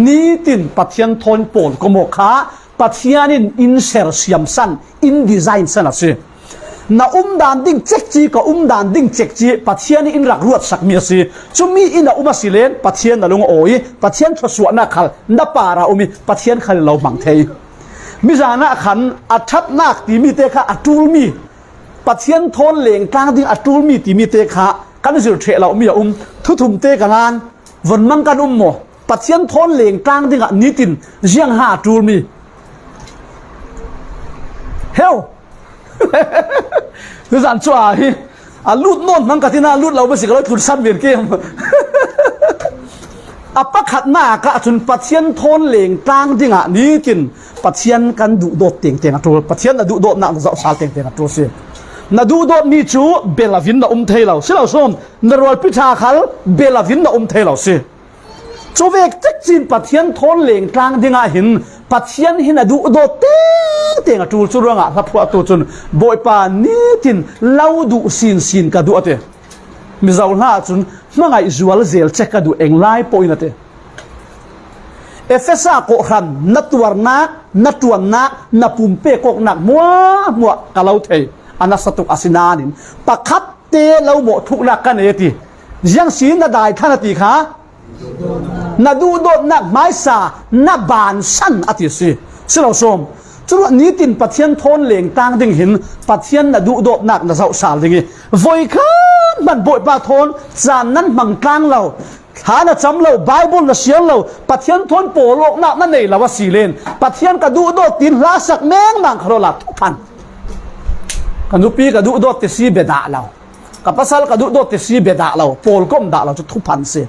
นี่ตินปัทยันทนปนก็โมขาปัทยันินอินเซอร์เซียมสันอินดีไซน์สันสิna dan ding check chi ka dan ding check chi pathian in rak ruat sak mi si chumi in a silen pathian na lung oi pathian thoswa na khal na para umi pathian khal lo mang thei mi jana khan athat nak ti mi te kha atul mi pathian thon leng tang ding atul mi ti mi te kha kan zir the lo mi thu thum te kanan von mang kan mo pathian thon leng tang ding a nitin jiang ha atul mi hellคือสันชัวฮีลูดโน่นนั่งกันที่น่าลูดเราไม่สิเราจุดสั้นเวียนเกมปะขัดหน้ากะจนปัทยันทนเหลงกลางดิ่งอ่ะนี้กินปัทยันกันดุโดดเตียงตัวปัทยันน่ะดุโดดนักจะสาลเตียงตัวสิน่ะดุโดดนี่จูเบลาวินน่ะเทเราสิเราส้มนรวลพิชาขัลเบลาวินน่ะเทเราสิจูเวกจักจีนปัทยันทนเหลงกลางดิ่งอ่ะหินปัทยันหินน่ะดุโดดเตียงจูสุรงอ่ะทับพวกตัวจนบ่อยป่านี้จินเล่าดุสินกันดุเตมิจาวหน้าจนเมื่อไงจวลเซลเช็คกันดุเองไล่ปอยนั่นเตเอฟเอสอาโกขันนัตตัวนักนับปุ่มเป้กกหนักมัวกะเล่าเทอันนั้นสตุกอาศินานินปะคัดเตะเล่าหมดทุกนักกันเอติยังสีน่ะได้ท่านตีขาน่ะดูโดดนักไม้สาน่ะบานสั้นอติสิสิเราชมจุดนี้ตินปัทยันทนเหลงต่างดิ่งหินปัทยันน่ะดุโดดหนักน่ะเจ้าสาวดิ่งวอยข้านมันบ่อยปาทนจานนั้นมังกลางเราหาน่ะจำเราไบเบิลน่ะเสียงเราปัทยันทนโปโลกนักนั่นเองเราว่าสีเลนปัทยันกระดุโดดตินลาสักแมงมังคารลับทุกพันกันดุปีกระดุโดดติสีเบดาเรากับภาษากระดุโดดติสีเบดาเราโปลก้มด่าเราจะทุกพันเสีย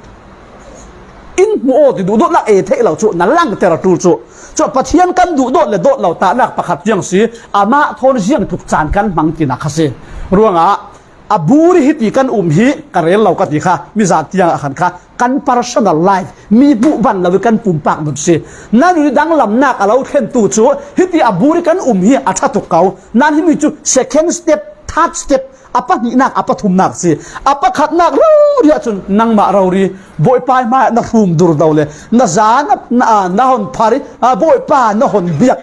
อินโมติดูโดดนักเอเทเราจุนั่นล่างเตระตูจุจบปะเทียนกันดูโดดเลยโดดเราตาหนักประคัดยังสีอามาทนเสียงถูกจานกันมังกินักเสียรู้งะบูริฮิติกันฮิกระเรลเรากติค่ะมีจัดยังขันค่ะกัน personal life มีบุบันเรากันปุ่มปากดุสินั่นอยู่ดังลำนักเราเข็นตูจูฮิติบูริกันฮิอัฐตุกเขานั่นที่มีจุ second step third step apa ni nak apa thum nak si apa khat nak ro ria chun nang ma ro ri boy pai ma na thum dur daule na zan na hon phari boy pa na hon biak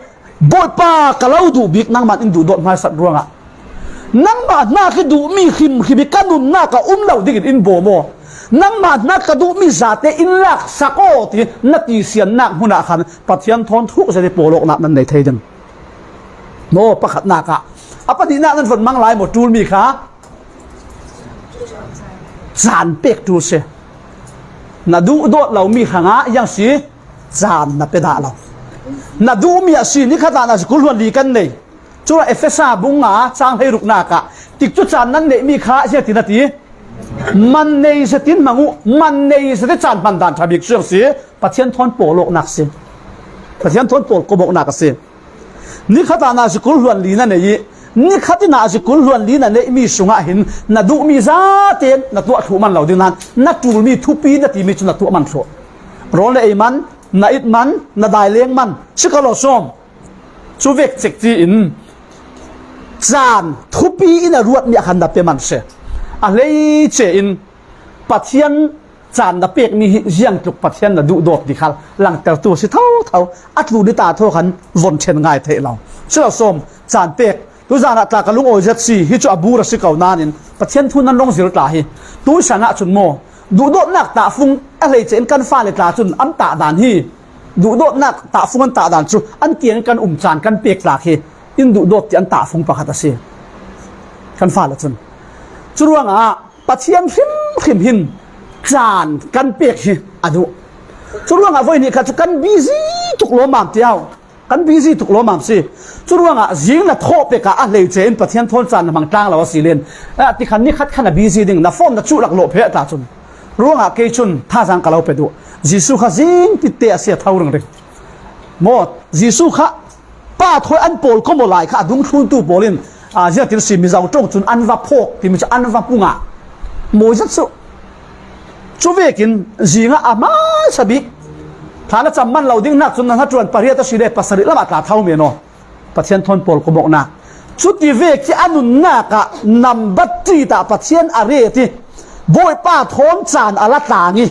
boy pa kalau du bik nang man in du dot mai sat ruanga nang ma na ki du mi khim khibi kanun na ka lo ding in bo mo nang ma na ka du mi zate in lak sako ti na ti sian nak huna khan pathian thon thuk se polok na nan nei theidang no pakhat na ka apa di nak nanฝนมังลายหมดจูลมีขาจานเป็กจูเสน่ะดูโดดเรามีขางะยังสีจานน่ะเป็นด่าเราน่ะดูมีอาชีนี่ข้าตาน่ะสกุลวันดีกันเลยจุลเอฟเอซ่าบุงหาสร้างให้รุกนากะติดจุดจานนั้นเนี่ยมีขาเสียทีนาทีมันในสตินมังูมันในสติจานปันดานทบิกเชื่องสีปัจเจียนทนโปโลกนักเสียปัจเจียนทนโปกบกนักเสียนี่ข้าตาน่ะสกุลวันดีนั่นเนี่ยนี่ขัดน่าจะกุลล้วนลีนั่นเลยมีสุงหินน่าดูมีซาเตนน่าตัวถูมันเหล่าดินั้นน่าจูมีทุปีน่าที่มีจุน่าตัวมันโฉร้อนเลยมันน่าอิดมันน่าได้เลี้ยงมันชิคาโลส้มชูเวกเจกจีอินจานทุปีอินรวดมีขันดับเป็นมันเสียอะไรเจอินปัทยันจานดับเป็กมีเยี่ยงจุกปัทยันน่าดูโดดดิคัลหลังแต่ตัวสิเท่าอัดลูดิตาเท่ากันวนเชนง่ายเทเราชิคาโลส้มจานเป็กตัวจานตากลุงโอเจตซีฮิจูอบูรัสิเก่านานินปัจเจนทุนนั้นลงสิรตาฮีตัวชนะจุนโมดูโดดนักตาฟุงอะไรเจนกันฟ้าเลยตาจุนอันตาดานฮีดูโดดนักตาฟุงอันตาดานจุอันเกียนกันจานกันเปียกตาฮีอินดูโดดที่อันตาฟุงประคัตเสียกันฟ้าเลยจุนจุดว่าปัจเจนหิมหินจานกันเปียกฮีอดูจุดว่าวันนี้ข้าจุกันบิซีตุกโลมามเดียวกันบิซีตุกโลมามสิจุดว่ายิงน่ะโทษไปกับอะไรเจนปัทยันทนจานมังกลางเราว่าสีเลนที่ขันนี้คัดขนาดบีซีดิ่งน่ะฟอมน่ะจุหลักโลเพะตาจุนรู้ว่าเกยจุนท่าทางกับเราไปดูยิสุขจิงติดเตะเสียเท่าเรื่องเลยหมดยิสุขป้าถอยอันโปลก็หมดหลายค่ะดุ้งทุนตู้โปลินเจ้าที่สิมีเจ้าจงจุนอันวับพกที่มันจะอันวับปุงโมยัดสุจูเวกินยิงอามาสบิฐานจำมันเราดิ่งนักจุนนั้นจวนปริยัติสิเดปัสริละมาตาเท่าเมียนปัจเจียนทนโปลก็บอกนะชุดที่เวกที่อนุนักนำบัตจีตาปัจเจียนอะไรที่บอยป้าทนจานอาลาตางี้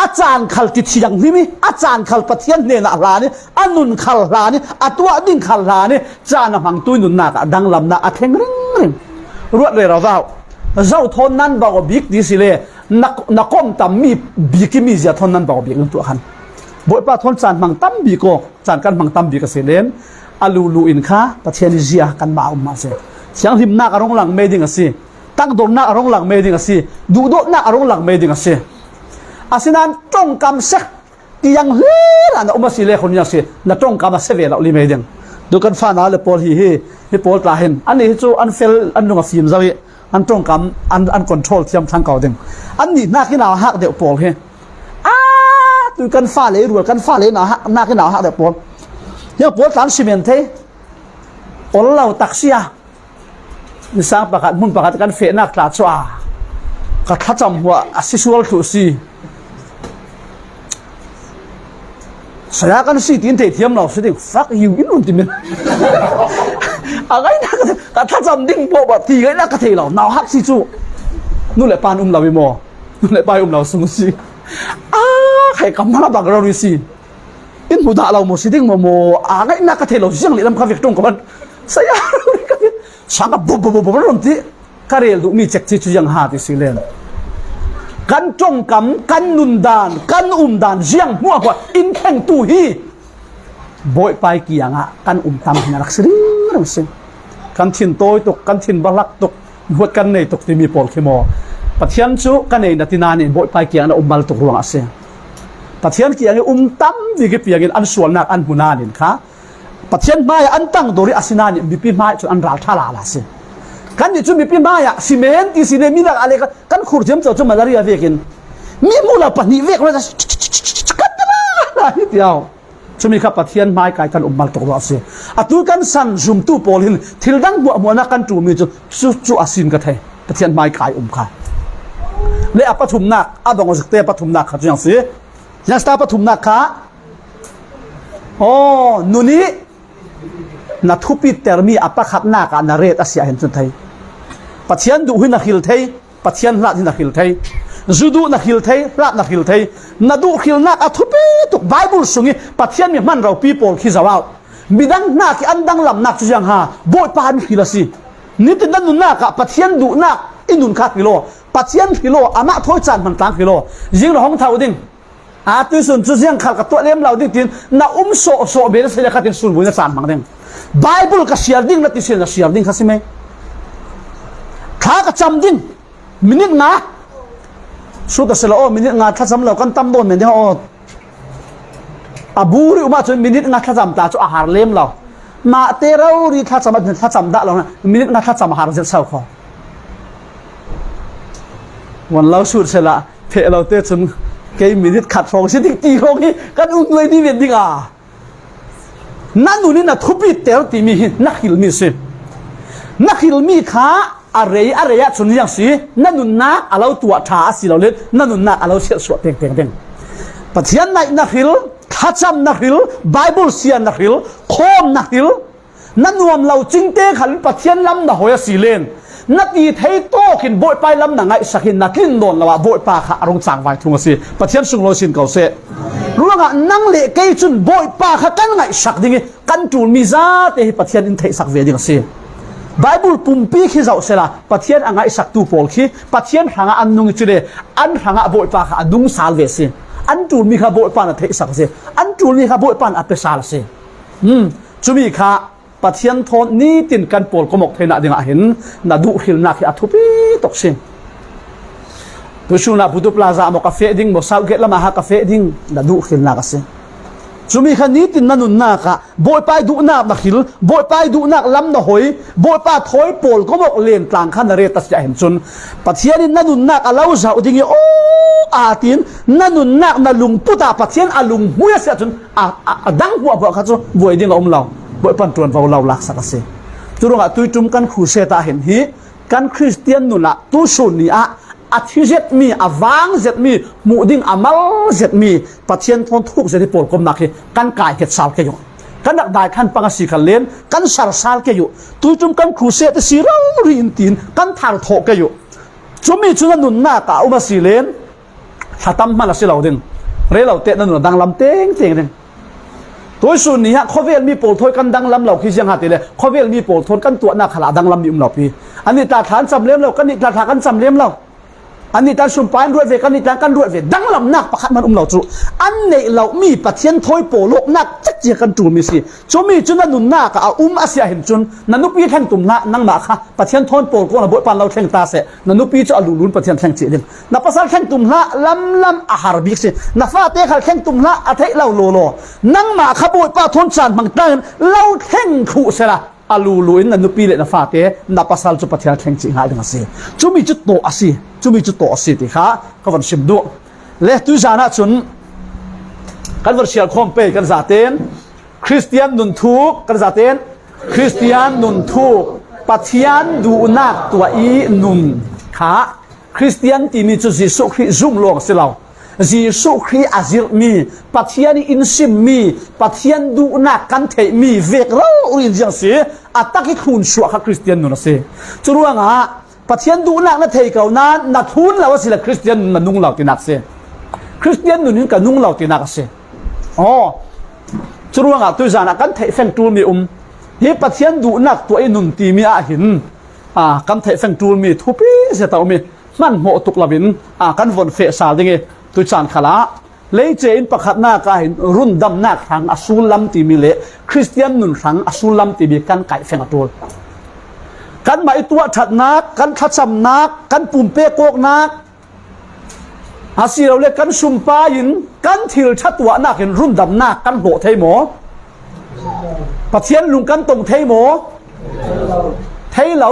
อาจารย์ขัลติดเชียงนี่มีอาจารย์ขัลปัทยันเนี่ยนะลานี่อันนุนขัลลานี่อัตัวดิ้งขัลลานี่จานะหังตุยนุนนักดังลำนักแข็งริงรวดเลยเราเจ้าทนนั้นบอกว่าบิ๊กดีสิเลยนักก้มต่ำมีบิ๊กมีเสียทนนั้นบอกว่าบิ๊กตัวหันบ่อยป้าทนจานมังตั้มบิ๊กจานกันมังตั้มบิ๊กเสียเลนอาลูอินค้าปัทยันเสียกันมามาเสียเสียงหิมนักอารมณ์หลังเมดิงสิตั้งโดนนักอารมณ์หลังเมดิงสิดูโดนนักอารมณ์หลังเมดิงสิอาศินันตรงกำเสกที่ยังเฮือนะอุมาสิเลคนยังสินะตรงกำเสกเวลาลิเมดิงดูกันฟ้านาเลปอลฮีปอลตาเห็นอันนี้จู่อันเฟลอันนุ่งฟิล์มซะวิอันตรงกำอันคอนโทรลเทียมทางเก่าดิงอันนี้น่าขี้หนาวหักเดี๋ยวปอลเฮดูกันฟ้าเลยรัวกันฟ้าเลยหนาวหักน่าขี้หนาวหักเดี๋ยวปอลยังปอลตามซีเมนต์เทปอลเราตักเสียนิสัยประกาศมุ่งประกาศกันเฟะนักตาจ้ากัดทัดจำหัวอาศิสวลทุสีsaya kan sih tinta tiam lau sedih fuck you ini nanti men agai nak kata jam ding po bat ti gai nak kata lau nau hak si cu nu le pan lau mo nu le pai lau sung si kai kamala bag lau si in muda lau mo siding mo agai nak kata lau siang li lam ka vek tong kaman saya sangat bobo nanti karel du mi cek ci yang hati silenกันจงกำกันนุนดานกันดานเจียงหัวกว่าอินแข่งตู้ฮีบ่อยไปกี่อย่างกันตำนักสิริงสิกันทินโตยตกกันทินบลักตกหัวกันในตกที่มีปอลเคมอปัจจัยจูกันในนาทีนานนี่บ่อยไปกี่อย่างบัลตกรวงอาเซียปัจจัยกี่อย่างตำดีกี่เปียกินอันส่วนนักอันหุนานินค่ะปัจจัยไม่อันตั้งโดยอาศินานี่มีปีไม่จนอันราชาลาลาเซียกันนี่จุดมีปีมาอะซีเมนต์ที่ซีเนมีนักอะไรกันขุดเจมส์จะมาได้ยังเวกินมีมูลปนิเวกเลยกันตลาดนี่เดียวจุดมีข้าปะเทียนไม้กายกันมาตกรอเสียอะตัวกันสันซุ่มตู้โพลินทิลดังบัวมัวนักกันจูมีจุอาศินกันเทปะเทียนไม้กายค่ะเละปฐุมนักอะดองสเตปฐุมนักค่ะจังสิยังสตาปฐุมนักค่ะโอ้นุนี่นัทุปิเตอร์มีอัปขับหน้ากันนาเรตอาเซียเห็นจนไทยปัจจัยดูหินักฮิลไทยปัจจัยละหินักฮิลไทยจูดูนักฮิลไทยละนักฮิลไทยนัดูฮิลนักอัทุปิตุกไบเบิลสุงี้ปัจจัยมีมันเราปีโป้ขี้สาวาบิดังนักอันดังลำนักจุยังหาบ่อยปานฮิลสินี่ติดดันนุนนักปัจจัยดูนักอินุนขาดกิโลปัจจัยกิโลอามาถอยจานมันต่างกิโลยิงเราห้องเท่าดิ่งตุยส่วนจุยังขาดกับตัวเลี้ยมเราดิ่งตินน่าโซเบลเสียขัดตินส่วนบุญจานมังดิ่งไบเบิลก็เสียดิ่งนัดที่เสียดิ่งข้าสิไหมข้าก็จำดิ่งมินิงาสุดท้ายแล้วมินิงาถ้าจำเรากันตั้มโดนเหมือนที่เขาอาบูริอุมาจนมินิงาถ้าจำตาจุอาหารเลี้ยมเรามาเตอเรารีถ้าจำได้เรานะมินิงาถ้าจำอาหารเจ็ดเช้าเขาวันเราสุดเสร็จละเพลเราเตะจนเกยมินิขัดฟองสิ่งตีของนี่กันอุ้งเลยนี่เป็นดิ่งนั่นนู่นนี่นะทุบปีเตอร์ตีมีนักฮิลมีสินักฮิลมีข้าอะไรส่วนอย่างสินั่นนู่นนักเราตัวท้าสิเราเล่นนั่นนู่นนักเราเชื่อสวดเต็งปัจจัยนักฮิลข้าจำนักฮิลไบเบิลเสียนักฮิลโคมนักฮิลนั่นรวมเราจริงเตะขันปัจจัยลำนะหัวสีเลนนักตีเทโต้ขินบ่อยไปลำหนังไงสักหินนักลินโดนเราว่าบ่อยปาขาอารมณ์จางไว้ทุ่งสิปัจจัยสุงโลสินเก่าเสรู้ว่านั่งเละเกยจุนบ่อยปาขากันไงสักดิ่งกันจูนมีซาเตะปัจจัยอินเทสักเวดิ่งสิไบเบิลปุ่มปีขี้เจ้าเสละปัจจัยอังไงสักตูโพลขี้ปัจจัยหางอันนุ่งจุดเดอันหางบ่อยปาขาอันนุ่งสาลเวสิอันจูนมีข้าบ่อยปานเทสักสิอันจูนมีข้าบ่อยปานอัปเปสาลสิจุมีข้าปัจจัยทนนี้ตินกันโพลก็หมกเทน่าดิ่งเห็นน่าดูหิลนักที่อัทุปีตกสิตัวชูน่าพุทธปลาซาหมกกาแฟดิ่งหมกสาวเกล้มาหากาแฟดิ่งน่าดูหิลนักสิจุมีขันนี้ตินนั่นนุ่นนักบ่อยไปดูนักนักหิลบ่อยไปดูนักล้ำน่ะหอยบ่อยไปถอยโพลก็หมกเลี้ยงกลางขันเรตัสจะเห็นจนปัจจัยนี้นั่นนุ่นนักเราจะเอาดิ่งโอ้อาตินนั่นนุ่นนักน่ะลุงพุทธปัจจัยอาลุงมุยเสียจนดังหัวบ่เขาจะบ่อยดิ่งเอาเราบ่อยปันตรวนเราลักสักเสียจุรงตุยจุ่มกันขู่เสตาเห็นฮีกันคริสเตียนนุ่นละตุสุนีอาทิเจ็ดมีอวางเจ็ดมีมุดิ่งอามัลเจ็ดมีปัจจัยทนทุกเจ็ดโปรกรมนักกันกายเห็ดสาลเกยุกันนักได้ขันปังสีขันเลนกันสารสาลเกยุตุยจุ่มกันขู่เสตสีเรารินตินกันทางโถเกยุจุ่มมีจุนันนุ่นหน้าตาอุมาสีเลน ถ้าตั้มมันละสิเราดึงเรื่องเราเตะนั่นหนูดังลำเต้งเต้งดึงตัวส่วนนี้ฮะข้อเวลมีโปรดทนกันดังลำเราคิดยังหัดเลยข้อเวลมีโปรดทนกันตัวหน้าขลาดังลำมีเราปีอันนี้ตาฐานสำเร็จเรากันนี่ตาฐานกันสำเร็จเราอันนี้ตาชุมปานรวดเวกันนี่ตากันรวดเวดังลำนักประคัดมันเราจูอันนี้เรามีปัจเจียนถอยโปโลกนักจักเจียกันจูมีสิจูมีจุนนั่นนุนหน้าก็เอาอาเซียเห็นจุนนันนุปีแท่งตุ่มละนั่งมาค่ะปัจเจียนถอยโปก็ระบบปันเราแท่งตาเสนันนุปีจะเอาลุนปัจเจียนแท่งจีเดมนับภาษาแท่งตุ่มละลำอาหารบิกสินับฟ้าเตะขัดแท่งตุ่มละอาเทเราโลโลนั่งมาขบวนป้าทนจานบางตั้งเราแท่งขู่เสละอาลูลุยนันนุปีเลนับฟ้าเตะนับภาษาจุปัจเจียนแท่งจีหายดึงสิจูมีจุดโตอาศิจูมีจุดโตอาศิติค่ะก็วันชิมดูเละตุจานะจุนกันวันเชียร์คอมเปย์กันซาเตนคริสเตียนนุนทูกกันซาเตนคริสเตียนนุนทูกปัจเจียนดูนักตัวอีนุนค่ะคริสเตียนที่มีจุดยิสุคริจุ่มลงสิเรายิสุคริอาซิรมีปัจเจียนอินซิมมีปัจเจียนดูนักกันเทมีเวกเราอุรินจังสิอัตตะกิคุณชัวคริสเตียนนุนสิจุดว่าง่ะปัจเจียนดูนักนั่นเทเก่านั้นนัดทุนเราว่าสิละคริสเตียนมันนุ่งเหล่าตินักสิคริสเตียนนุนกันนุ่งเหล่าตินักสิอ๋อจุดว่าตัวจานะกันเทแฟงตูมีเฮปัจเจียนดูนักตัวไอ้นุนตีมีอาหินกันเทแฟงตูมีทุปีเสียตัวมีมันโมตุกลาวินกันวนเฟสาดิเงตัวจานขลาเลยเจนประคัดหน้ากาหินรุ่นดำหน้าทางอสูลัมตีมีเละคริสเตียนนุนทางอสูลัมตีมีกันไก่แฟงตัวกันหมายตัวถัดนักกันทัดสำนักกันปุ่มเป๊กโกกนักอาศัยเราเรียกกันชุมปายินกันทิลชัดตัวนักเห็นรุ่นดำนักกันโหเทยหมอปัจเจียนลุงกันตรงเทยหมอเทยเรา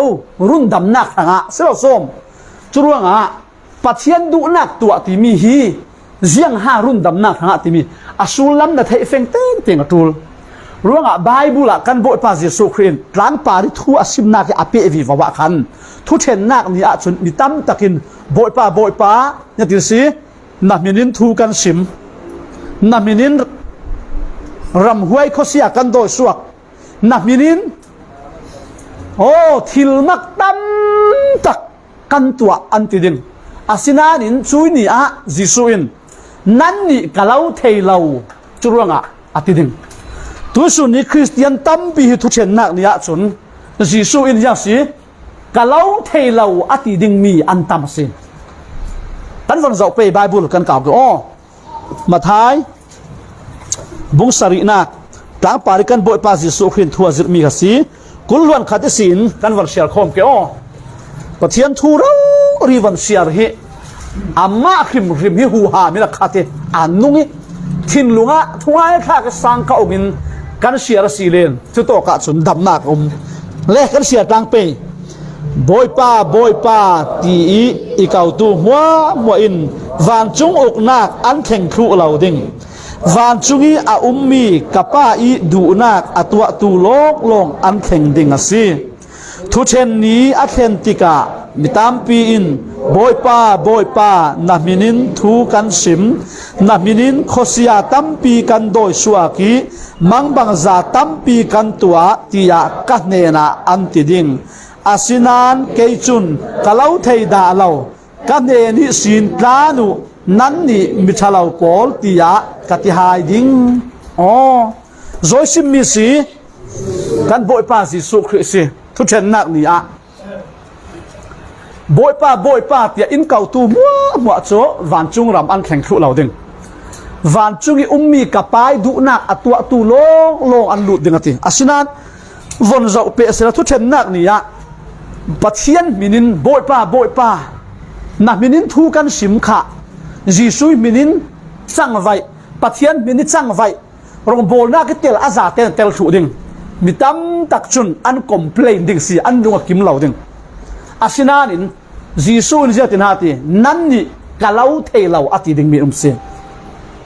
รุ่นดำนักทางเสือส้มจุดว่าปัจเจียนดูนักตัวที่มีฮีเจียงห้ารุ่นดำนักทางที่มีอสูลัมนั่นเทยเฟงเต้งเตียงตัวรู้ว่าไบเบิลกันบทภาษาเยซูคริสต์ร้านปาริทูอาชิมนักอภิเอวิวะคันทุเชนนักนี่อาจนิตั้มตะกินบทป้าเนี่ยที่สินับมินินทูกันชิมนับมินินรำห้วยเขาเสียกันโดยสวกนับมินินโอ้ทิลมักตั้มตักกันตัวอันติดินอาศินานินช่วยนี่เยซูอินนั่นนี่กะเลาเทเลาจุดว่าอัติดินตัวส่วนนี้คริสเตียนตั้มปีทุเชนนักนี่ส่วนยิสุอินยังสิกะเลาเทเลาอติดิงมีอันตามสิตั้งวันเราไปไบเบิลกันกล่าวก็มาท้ายบุงสรินักต่างปาริกันบ่อยปายิสุครินทัวจิตมีกสิกุลวันขัดสินกันวันเชียร์คอมก็ปะเทียนทูเรารีวันเชียร์เฮอามาคริมฮิฮูฮามิละขัดอันนุ่งทินลุงทวายข้าก็สังเขาอินกันเชียร์สีเลนจุดโตกะสุนดำนักเละกันเชียร์ต่างไปบอยป้าตีอีเก่าตูมัวอินวันจุงอกนักอันแข่งครูเราดิ่งวันจุงีมีกับป้าอีดูนักตัวตูโลกลงอันแข่งดิ่งสิทุเชนนี้อัเทนติกามิตามปีอินบอยป้านามินินทูกันชิมนามินินโคเซียตัมปีกันโดยสวากีมังบังซาตัมปีกันตัวที่ยากันเนนาอันติดิงอาศินานเกยจุนกะเลาเทยดาเรากันเนนิสินตานุนั่นนี่มิชาลาวปอลที่ยากติหายดิงโจซิมมิสีกันบอยป้าสิสุคริสิทุเชนนักนี่บอยป้าเตียอินเก่าตูมัวโจวันจุงรำอันแข่งครุเราดึงวันจุงมีกับปายดูนักตัวตูโลงอันหลุดดึงติอาศินานวันเราเปเสระทุเชนนักนี่ปัจเจียนมินินบอยป้านักมินินทูกันสิมขะยิสุยมินินจังไว้ปัจเจียนมินินจังไว้รองโบนักเตลอาซาเตลถูดึงมิตามตักจุนอันคอมเพลนดึงสิอันดวงกิมเหล่าดึงอาศินานินยิสุนเจ้าตินาตีนั่นนี่กะเลาเทเลาอติดึงมีเสีย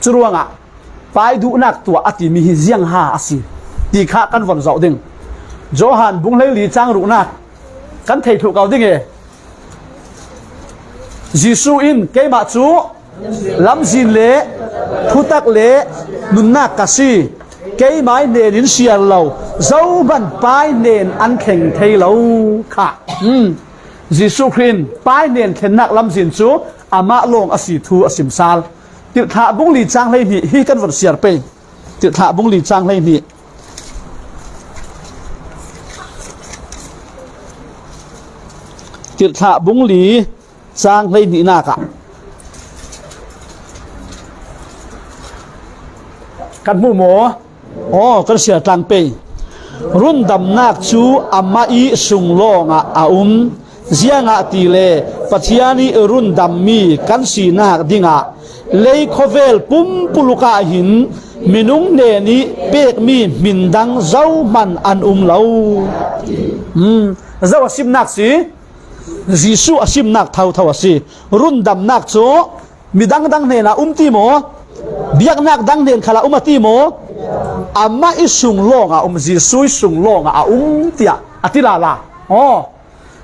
จรวงไปดูนักตัวอติมีหิเจียงหาอสิตีข้ากันวันเสาร์ดึงโจฮันบุงเลยลีจางรุนักกันเทถูกเอาดึงยิสุอินเกมาจูลำจินเล่ทุตักเล่นุนนักกสิเกยไม้เนรินเชียร์เราเจ้าบันป้ายเนนอันแข่งเทเราค่ะยิสุครินป้ายเนนเข็นนักลำจินจู ama long asi thu asim sal tir tha bung li chang lei ni hi kan van siar pe tir tha bung li chang lei ni tir tha bung li chang lei ni na ka kan mu mo kan siar tang pe run dam nak chu ama i sung longa zianga tile pathiani run dam mi kan si nak dinga lei khovel pum puluka hin minung ne ni pek mi mindang zau man an lo zau asim nak si jisu asim nak thau asi run dam nak chu midang dang ne na ti mo biak nak dang nen khala ti mo amma isung longa jisu sung longa tia atila la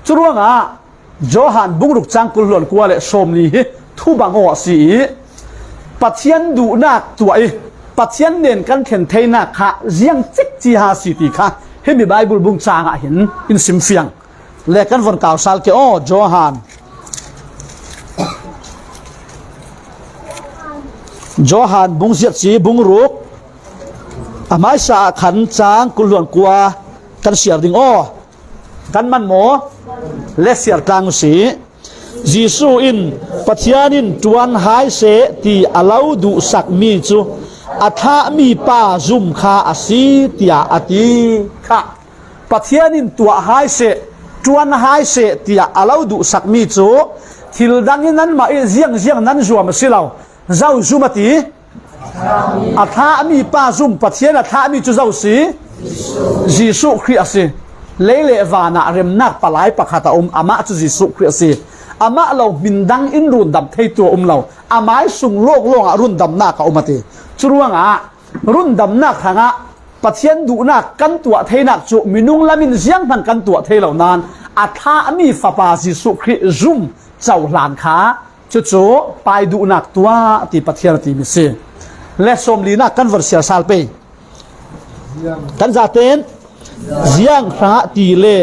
churuanga johan bungruk changkul lon kwale somni hi thu bango si pathian du nak tuai pathian nen kan khen theina kha jiang chik chi ha si ti kha hemi bible bung changa hin in sim fiang le kan von kaw sal ke johan bung ziat si bungruk amai sa khan chang kul lon kwa kan siar ding kan man mo le siar tang si jisu in pathianin tuan hai se ti alau du sak mi chu atha mi pa zum kha asi tia ati kha pathianin tua hai se tuan hai se tia alau du sak mi chu thil dangin nan ma jiang nan zuam silau zau zumati atha mi pa zum pathian atha mi chu zau si jisu khri asi leile vana remnak palai pakhata ama chu jisu khriasi ama lo mindang in run dam thei tu lo amai sung lok run dam na ka umati churuanga run dam na khanga pathian du na kan tua theina chu minung lamin jiang than kan tua thei lo nan atha ami fapa jisu khri zum chau hlan kha chu pai du nak tua ti pathian ti mi se le som lina kan versia salpe kan zaten ziang ra ti le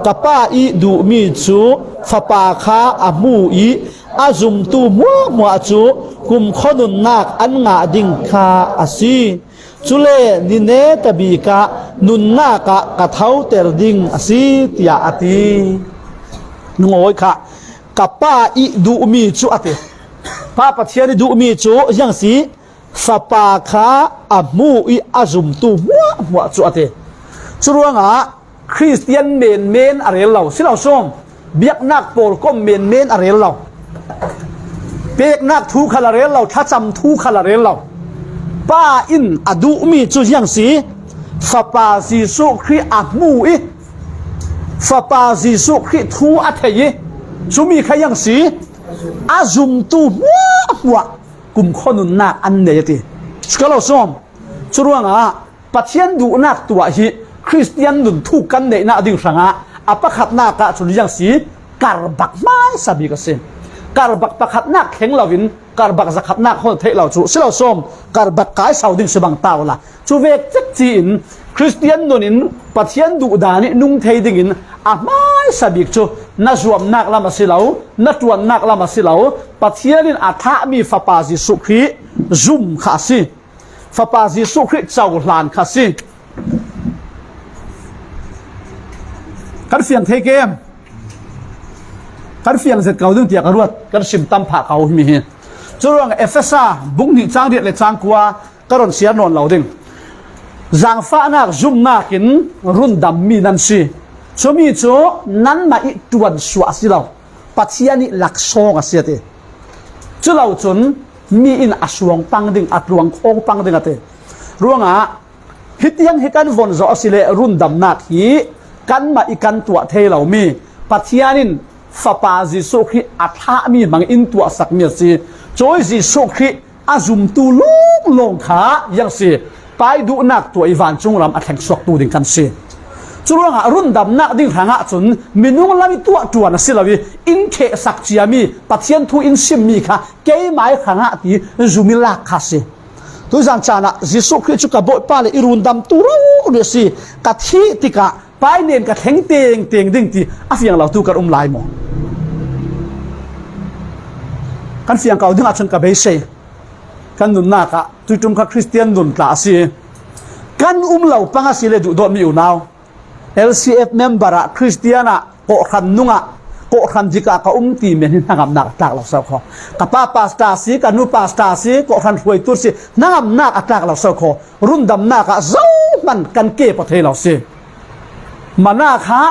kapa i du mi chu fapa kha amu i azum tu mo chu kum khonun nak an nga ding kha asi chule ni ne tabi ka nun na ka thau ter ding asi tia ati ngoi kha kapa i du mi chu ate pa pathian du mi chu yang si fapa kha amu i azum tu mo chu ate churuanga Christian men arel lo silau som biak nak pol kom men arel lo pek nak thu khala rel lo tha cham thu khala rel lo pa in adu mi chu yang si fa pa jisu khri amu i fa pa jisu khri thu athei chu mi khayang si azum tu wa kum khonun nak an ne ti skalo som churuanga pathian du nak tua hi Christian nun thu kan nei na ding sanga apakhat na ka chun yang si karbak mai sabi ka se karbak pakhat na kheng lawin karbak zakhat na khon thei law chu silo som karbak kai sauding sebang tawla chu vek chak chi in Christian nun in pathian du dani nung thei ding in a mai sabi chu na zuam nak lama silau na tuan nak lama silau pathianin atha mi fapa ji sukhi zum khasi fapa ji sukhi chau hlan khasi kan fiang thei kem kan fiang zet kau dung tia karuat kan sim tam pha kau mi hi churuang efesa bung ni chang ri le chang kwa karon sia non lo ding zang fa nak zum na kin run dam mi nan si chomi cho nan ma i tuan suwa si lo pathiani lak song asiate chulo chun mi in asuang pang ding atluang khong pang ding ate ruanga hitiang hikan von zo asile run dam nak hi kan ma ikan tua thei lo mi pathianin fapa jisu khi atha mi mang in tua sak mi si choi jisu khi azum tu long kha yang si pai du nak tu iwan chung ram atheng sok tu ding kan si churuanga run dam na ding hanga chun minung lami tua tua na silawi in khe sak chiami pathian thu in sim mi kha ke mai hanga ti zumila kha si tu jang chana jisu khi chu ka boy pa le irun dam tu ro le si ka thi tika pai nen ka theng teng ding ti afiang lau tu kar lai mo kan fiang kau ding achun ka be se kan nun na ka tuitum ka Christian nun tla si kan lau panga sile du do mi unaw LCF member a Christiana ko khan nunga ko khan jika ka ti men hangam nak tak lo sa kho ka pa pasta si ka nu pasta si ko khan huai tur si nangam nak atak lo sa kho run dam na ka zo man kan ke pa thei lo si mana kha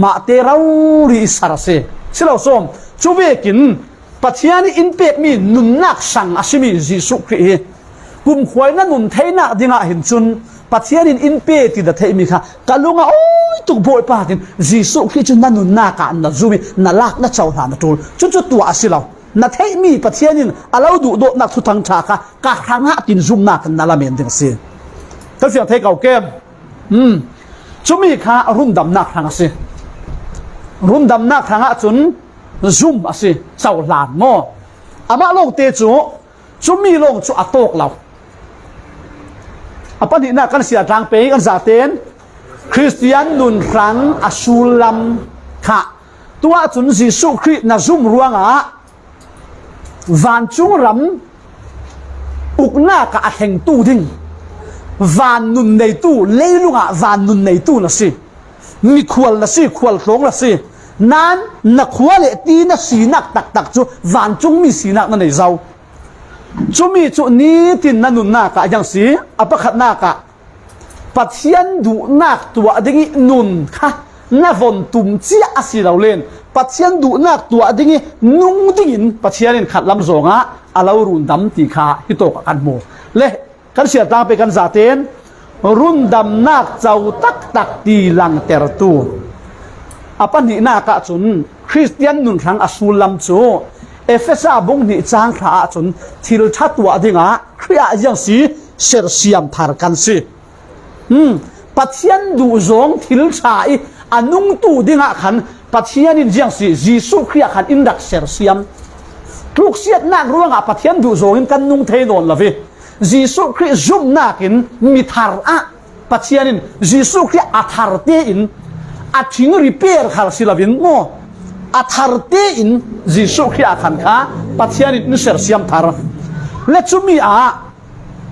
ma te rau ri sar se silo som chuwe kin pathiani in pek mi nun nak sang asimi Jesu Christ kum khoi na nun theina dinga hin chun pathianin in pe ti da thei mi kha kalunga oi tu boi pa tin Jesu Christ chun nun na ka na zumi na lak na chau hla na tul chu chu tu asilo na thei mi pathianin alau du do na thu thang tha ka hanga tin zum na kan na la men ding se ta fiang thei kau kem chumi kha rum dam nak thang ase rum dam nak thanga chun zoom ase chau lan mo ama long te chu chumi long chu atok law apani na kan sia tang pe kan za ten Christian nun rang asulam kha tua chun Jesu Christ na zoom ruanga van chung ram ukna ka atheng tu ding van nun nei tu leilunga van nun nei tu na si mi khwal na si khwal hlong na si nan na khwale ti na sinak tak tak chu van chung mi sinak na nei zau chumi chu ni tin na nun na ka yang si apakhat na ka pathian du nak tua dingi nun kha na von tum chia asilo len pathian du nak tua dingi nung dingin pathianin khat lam zonga alo run dam ti kha hi to ka kan mo le kan sia ta pe kan za ten run dam nak chau tak tak ti lang ter tu apan ni na ka chun Christian nun rang asulam chu Efesa bung ni chang kha chun thil thatwa dinga khria yang si ser siam thar kan si pathian du zong thil chai anung tu dinga khan pathian in yang si Jesu khria khan indak ser siam tluk siat nak ruanga pathian du zong in kan nung thei non lawi Jesu Christ zum nakin mi thar a pathianin Jesu Christ athar te in athing repair khal silawin mo athar te in Jesu Christ khan kha pathianin in ser siam thar le chumi a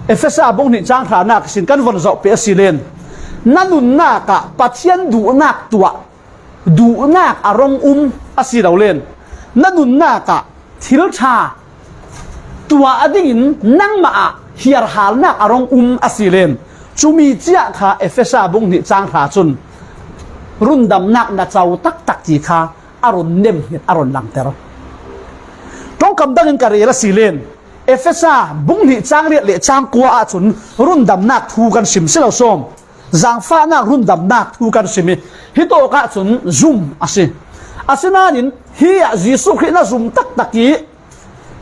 Efesa bong ni chang thana sin kan von zo pe silen nanun na ka pathian du nak tua du nak arong asiraw len nanun na ka thil tha tua adingin nang ma a hiar hal nak arong asilen chumi chia kha Efesa bong ni chang tha chun rundam nak na chau tak tak ti kha aron nem hit aron lang ter tong kam dangin karela silen Efesa bung ni chang le chang kwa a chun rundam nak thu kan sim selo som zang fa na rundam nak thu kan simi hi to ka chun zoom ase asinanin hi a Jesu Christ na zoom tak taki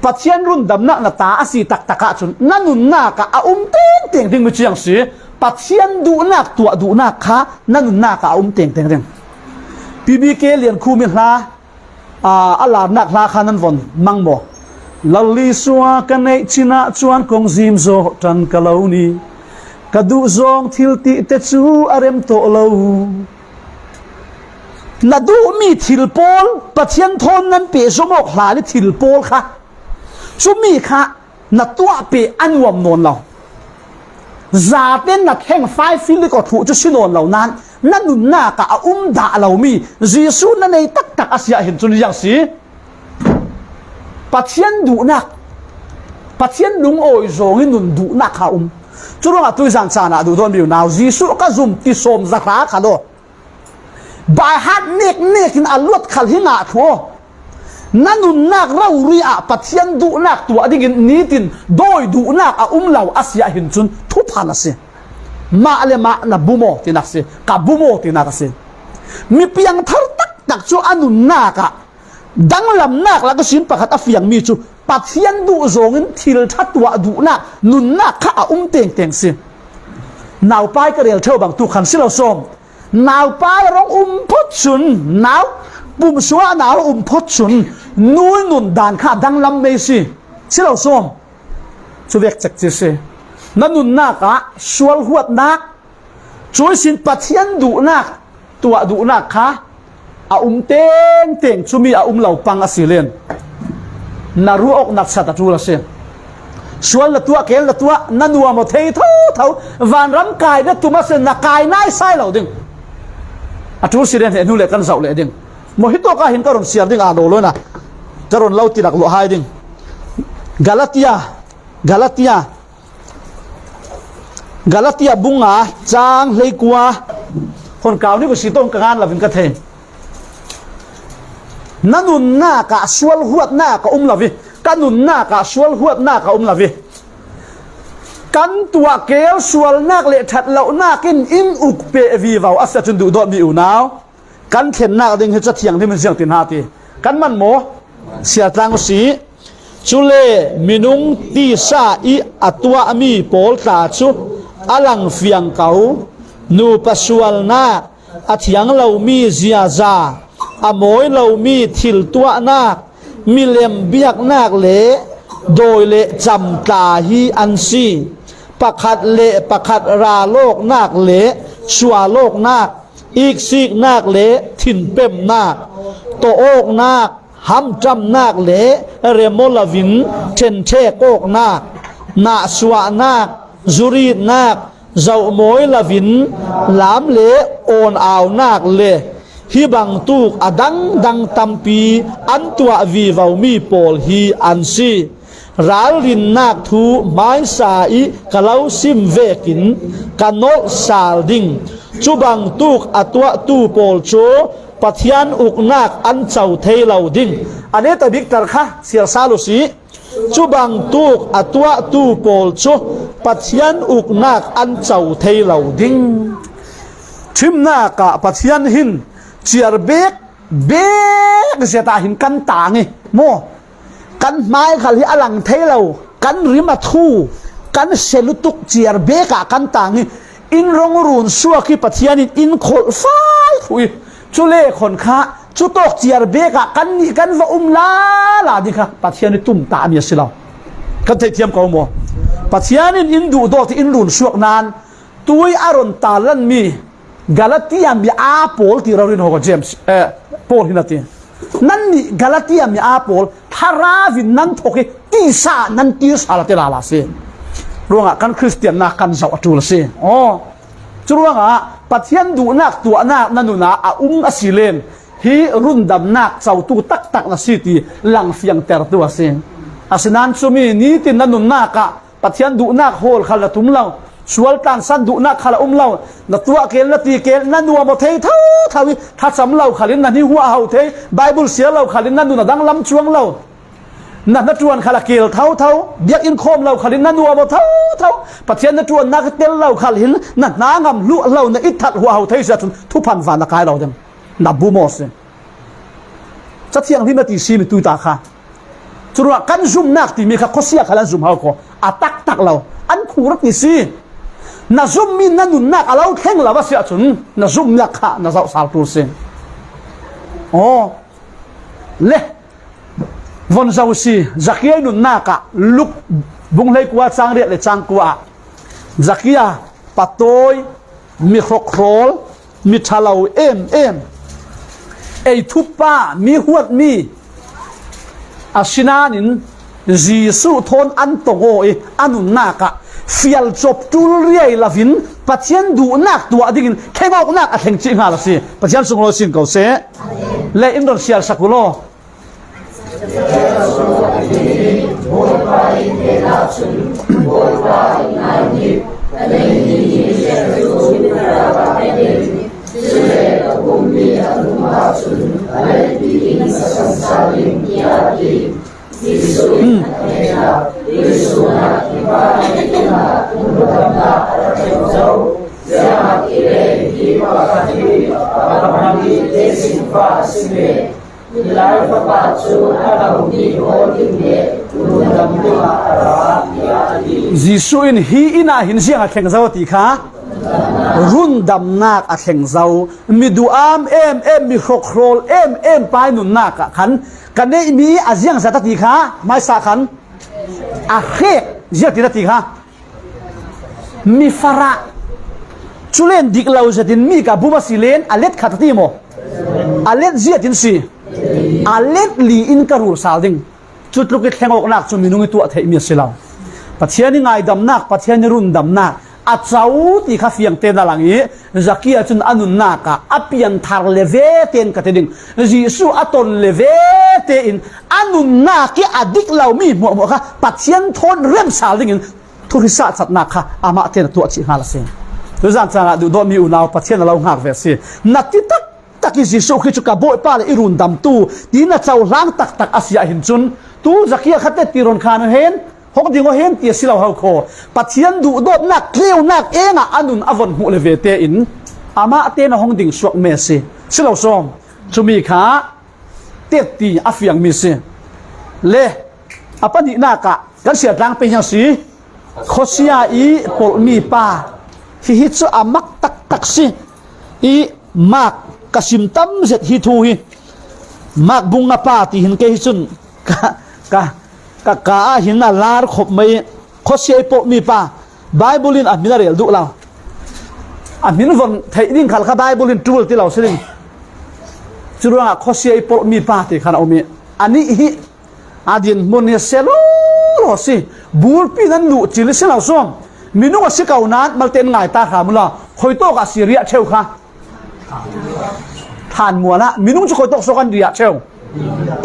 pathian rundam nak na ta asi tak taka chun nanun na ka a teng ding mi chiang si pathian du nak tua du nak kha nanun na ka teng ding PBK lian khu mi hla ala nak hla khanan von mangmo lalli suwa kanei china chuan kong zim zo tan kaloni kadu zong thilti te chu arem to lo nadu mi thil pol pathian thon nan pe zomok hla ni thil pol kha chumi kha na tua pe anwam non lo za ten na theng fai fil ko thu chu sinon lo nan nanun na ka da lo mi Jesu na nei tak tak asia hin chun yang si pathian du nak pathian lung oi zong in nun du nak ha churunga tu san chana du don biu now Jesu ka zum ti som zakha kha do bai hat nek in alut khal hinga tho nanun nak rau ri a pathian du nak tu adingin nitin doi du nak a lau asia hin chun thu phana se ma le ma na bumo tinak se ka bumo tinak se mi piang thar tak tak chu anun naka dang lam nak la ka sin pakhat a fiang mi chu pathian du zongin thil thatwa du nak nun nak kha a teng se naw pai ka rel theu bang tu khan silo som naw pai rong phot chun naw bum suwa naw phot chun nuôi nun dan kha dang lam me si silo som chu vek chak chi se nanun naka sual huat nak choi sin pathian du nak tua du nak kha a teng chumi a lau pang asilen na ruok nat sat atu la se sual la tua kel la tua na nuwa mo thei thau van ram kai na tuma se na kai nai sai lo ding atu siren he nu le kan zau le ding mo hito ka hin karon siar ding a do lo na karon lau ti dak lo hai ding Galatia bunga chang leikwa kon kaw ni ko sitong kangan lavin ka the nanun na ka sual huat na ka lavi kanun na ka sual huat na ka lavi kan tua kel sual nak le that lo nakin in uk pe vi vào asa chun du dot mi u naw kan khen nak ding he cha thiang thi man siang tin ha ti kan man mo sia tlang si chule minung ti sa i atwa mi pol ta chu alang fiang kau nu pasual na athiang lo mi zia za amoi lo mi thil tua na mi lem biak nak le doi le cham ta hi an si pakhat le pakhat ra lok nak le swa lok nak ik sik nak le thin pem nak to ok nak ham cham nak le remolavin chen che kok nak na swa nak zuri nak zau moi lavin lam le on aw nak le hi bang tuk adang dang tampi an tua vi vau mi pol hi an si ral rin nak thu mai sa i kalau sim vekin kanol sal ding chu bang tuk atwa tu pol cho pathian uk nak an chau thei lo ding ane ta bik tar kha sial salu si chu bang tuk atwa tu pol cho pathian uk nak an chau thei lo ding thim na ka pathian hin chiar bek zeta hin kan ta ngi mo kan mai khal hi alang thei lo kan rima thu kan selutuk chiar beka kan ta ngi in rong run suwa ki pathian in khol fai thui chule khon kha chu tok chiar beka kan ni kan va la di kha pathian tum ta mi silaw kan thei thiam ko mo pathian in du do ti in run suak nan tui aron talan mi Galatia mi apol ti rawin ho James Paul hinati nan ni Galatia mi apol tharavin nan thoki ti sa nan ti sala te la se ruanga kan Christian na kan zau atul se churuanga pathian du nak tu anak nanuna a asilen hi rundam nak chau tu tak na city lang fiang ter tu ase asinan sumi ni tin nanun naka pathian du nak hol khala tumlaw sual tan san du nak khala law na tua kel na ti kel na nuwa mo thei thawi tha cham law khalin na ni huwa hau thei bible sia law khalin na nu na dang lam chuang law na tuan khala kel thau biak in khom law khalin na nuwa mo thau pathian na tuan na tel law khalin na ngam lu law na it that huwa hau thei sa thu phan van na kai law dem na bu mo se cha thiang hi ma ti si mi tu ta kha churwa kan zum nak ti mi kha khosia khala zum hau ko atak law an khurat ni si na zoom min na nun nak alau theng la sia chun na zoom nak kha na zau sal tur se le von zau si zakia nun naka luk bung lei kwa chang re le chang kwa zakia patoi mi khokrol mi thalau em ei thupa mi huat mi asinanin jisu thon an tongo anun naka fial chop tul riai lavin pathian du nak tua dingin khengok nak a theng chi nga la si pathian sunglo sin ko se le indor sial sakulo Jisu in hi ina hin siang a kheng zaw ti kha run dam nak a kheng zaw mi du am em mi khokrol em pai nun nak khan kan nei mi a jiang sa ta ti kha mai sa khan a khek zia ti ti kha mi fara chulen dik lau zatin mi ka buma silen alet khatati mo alet zia tin si alet li in karul salding จุดลุกแข่งออกนักจนมีนุ่งตัวเทียมีเสียแล้วปัจเจียนี่ไงดำนักปัจเจียนี่รุ่นดำนักอาเจ้าที่ข้าเฟียงเต้นหลังนี้จักกี้จนอนุนักอาเปียนทาร์เลเวเต้นกันเองจีสูอัตนเลเวเต้นอนุนักที่อดิกเหล่ามีหมวกค่ะปัจเจียนทนเริ่มสาวดิ่งทุริศาสตร์นักค่ะอามาเต้นตัวจีฮาลเซนตัวจันทร์ดูดมีอุณาวปัจเจียนเราหักเวสีนัดที่ตักจีสูคือจุกบอยป้าเลยอิรุนดำตู้ดีน่าเจ้าล้างตักอาเซียหินจุนตู้จักกี้ขัดเตตีรอนคานเห็นหกดิ่งว่าเห็นเตียสิเราเขาโคปัจเจียนดูโดดนักเลี้ยวนักเองอนุนอวันหูเลเวเตอินอามาเตนห้องดิ่งสวกเมสิสิเราซ้อมจุมีขาเตตีอาเฟียงมิสิเล่อปันดีนักกันเสียตังเป็นยังสีโคเซียอีปอลมีป้าฮิตซูอามักตักสิอีมากกสิมตั้มเสร็จฮิทูฮิมากบุงอาป้าที่เห็นเกฮิซุนกะหินน่ะลาร์ขบไม่โคเซียปอลมีป้าไบเบิลินอันมินาเรลดูเราอันมินวันไทยดิ้งขัลข้าไบเบิลินจูลที่เราสิ่งจุดว่าโคเซียปอลมีป้าที่ขันเอามีอันนี้ฮิอาดินมุนีเซโลโรสิบูลปีนั้นดูจิลิเซลเอาส่งมินุว่าสิเก่านั้นมาเต้นไงตาขามุลาคอยโตกับซีเรียเชลค่ะทานมัวละมินุจะคอยโตสกันเรียเชล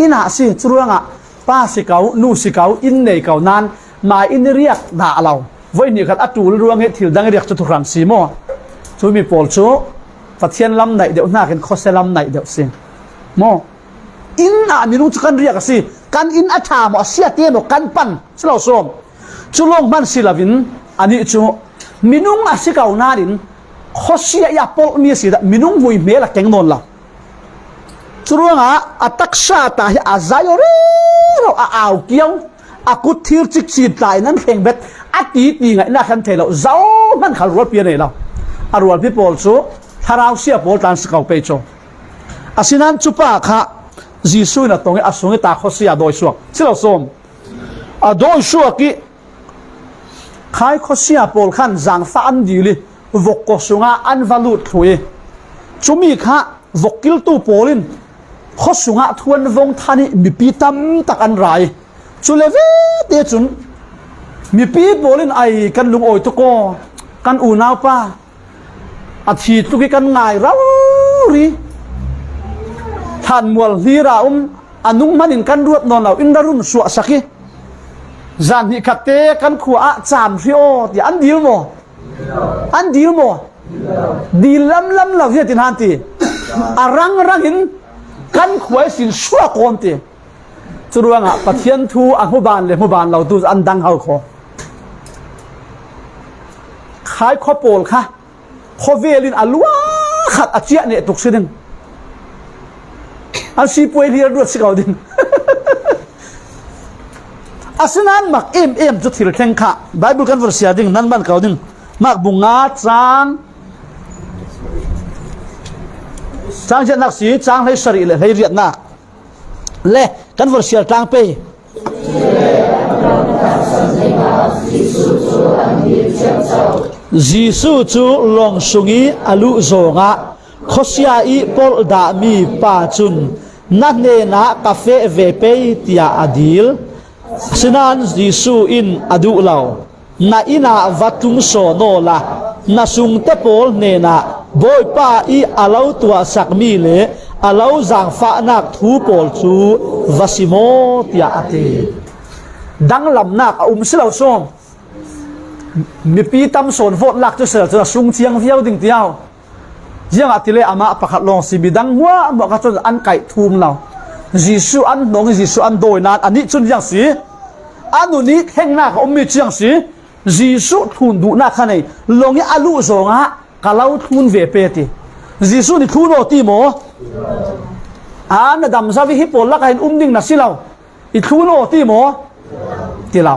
อินาสิจุดว่าป้าสิเก่านูสิเก่าอินเนยเก่านั้นมาอินเรียกด่าเราไว้นี่ขัดอัตูรวงเหตุถิลดังเรียกจุดทุกครั้งสีโมช่วยมีปอลชูปัจเจียนลำไหนเดี๋ยวหน้ากันโคเซลำไหนเดี๋ยวสิโมอินน่ะมินุจะกันเรียกสิกันอินอาชามอเสียเตียนกันปันสลาวส้มชุลงมันศิลวินอันนี้ชูมินุงอาศิเก่านาดินโคเสียยาปอลมีสิดมินุงมวยเมลักเก่งนนละชุลงอัตักษาตาอาใจโอเรเราเอาเกี่ยวอากุทิรจิกสีตายนั้นเพ่งเบ็ดอาตีตีไงน่าขันเทเราเจ้ามันขัดรถเปียเนี่ยเราอารวาพี่ปอลชูทาราวเสียปอลตันสเก่าไปโจอาศินันจุปาค่ะจีสุนะตรงนี้อาสงตาโคเสียโดยชัวที่เราส่งโดยชัวกี้ใครโคเสียปอลขันจางฟ้าอันดีเลยวกกสุงาอันวาลุดถวยจุมีค่ะวกกิลตูปอลินโคสุงาทวนวงท่านี่มีปีตั้มตักอันไรจุเลเวเตจุนมีปีปอลินไอกันลุงโอยตุโกกันอูนาวป้าอาทิตย์ตุกิกันง่ายเรารีท่านมัวลีราอันนุ่งมันอินกันรวดนอนเราอินดารุนสวสักจานฮิคัตเตกันขัวจามฟิโอที่อันดีลโมดีลำเราเฮียตินฮันตีรังหินกันขัวสินชัวโกนตีจรวงปัจเจียนทูอันมุบานเลยมุบานเราดูอันดังเขาขอขายข้อโปลค่ะข้อเวลินอัลวะขัดอาเจียเนี่ยตุกสิ่งอันซีป่วยเรียนรวดสิเก่าดินอาศัยนั้นมักเอ็มจุดที่เราแข่งข้าไบเบิลกันวอร์เซียดิ่งนั้นบ้านเก่าดิ่งมักบุงงาจางเช่นนักสีจางให้สรีเลยให้เรียนนักเล่กันวอร์เซียจางไปจีสูจูลงสุงีอลุโซงะโคเซียอีปอลดามีปาจุนนัดเนนะกาเฟเวเปติยาอดีลฉะนั้นจีสูอินอดุเลานาอินาวัตุงโซโนลานาสุงเตปอลเนนะบอยป้าอีอาลาวตัวสักมีเลอาลาวจางฟ้านักทูปอลจูวาซิโมติยาอติดังลำนักสิลาวส่งมีปีตั้มโซนโฟดลักจะเสือจะสุงเชียงเที่ยวดิ่งเที่ยวยังอาทิเลอามาประคัดลงสิบิดังหัวบอกกันจนอันไก่ทุ่มเราจีสุอันน้องจีสุอันโดยนานอันนี้จนยังสีอันนี้แห่งหน้าของมีเชียงสีจีสุทุนดูหน้าขันในลงนี้อาลุสงะกะเล่าทุนเวเปติจีสุนี่ทุนโอตีโมอันดำซาวิฮิปโปลักเห็นดิ่งนัสิเราอีทุนโอตีโมตีเรา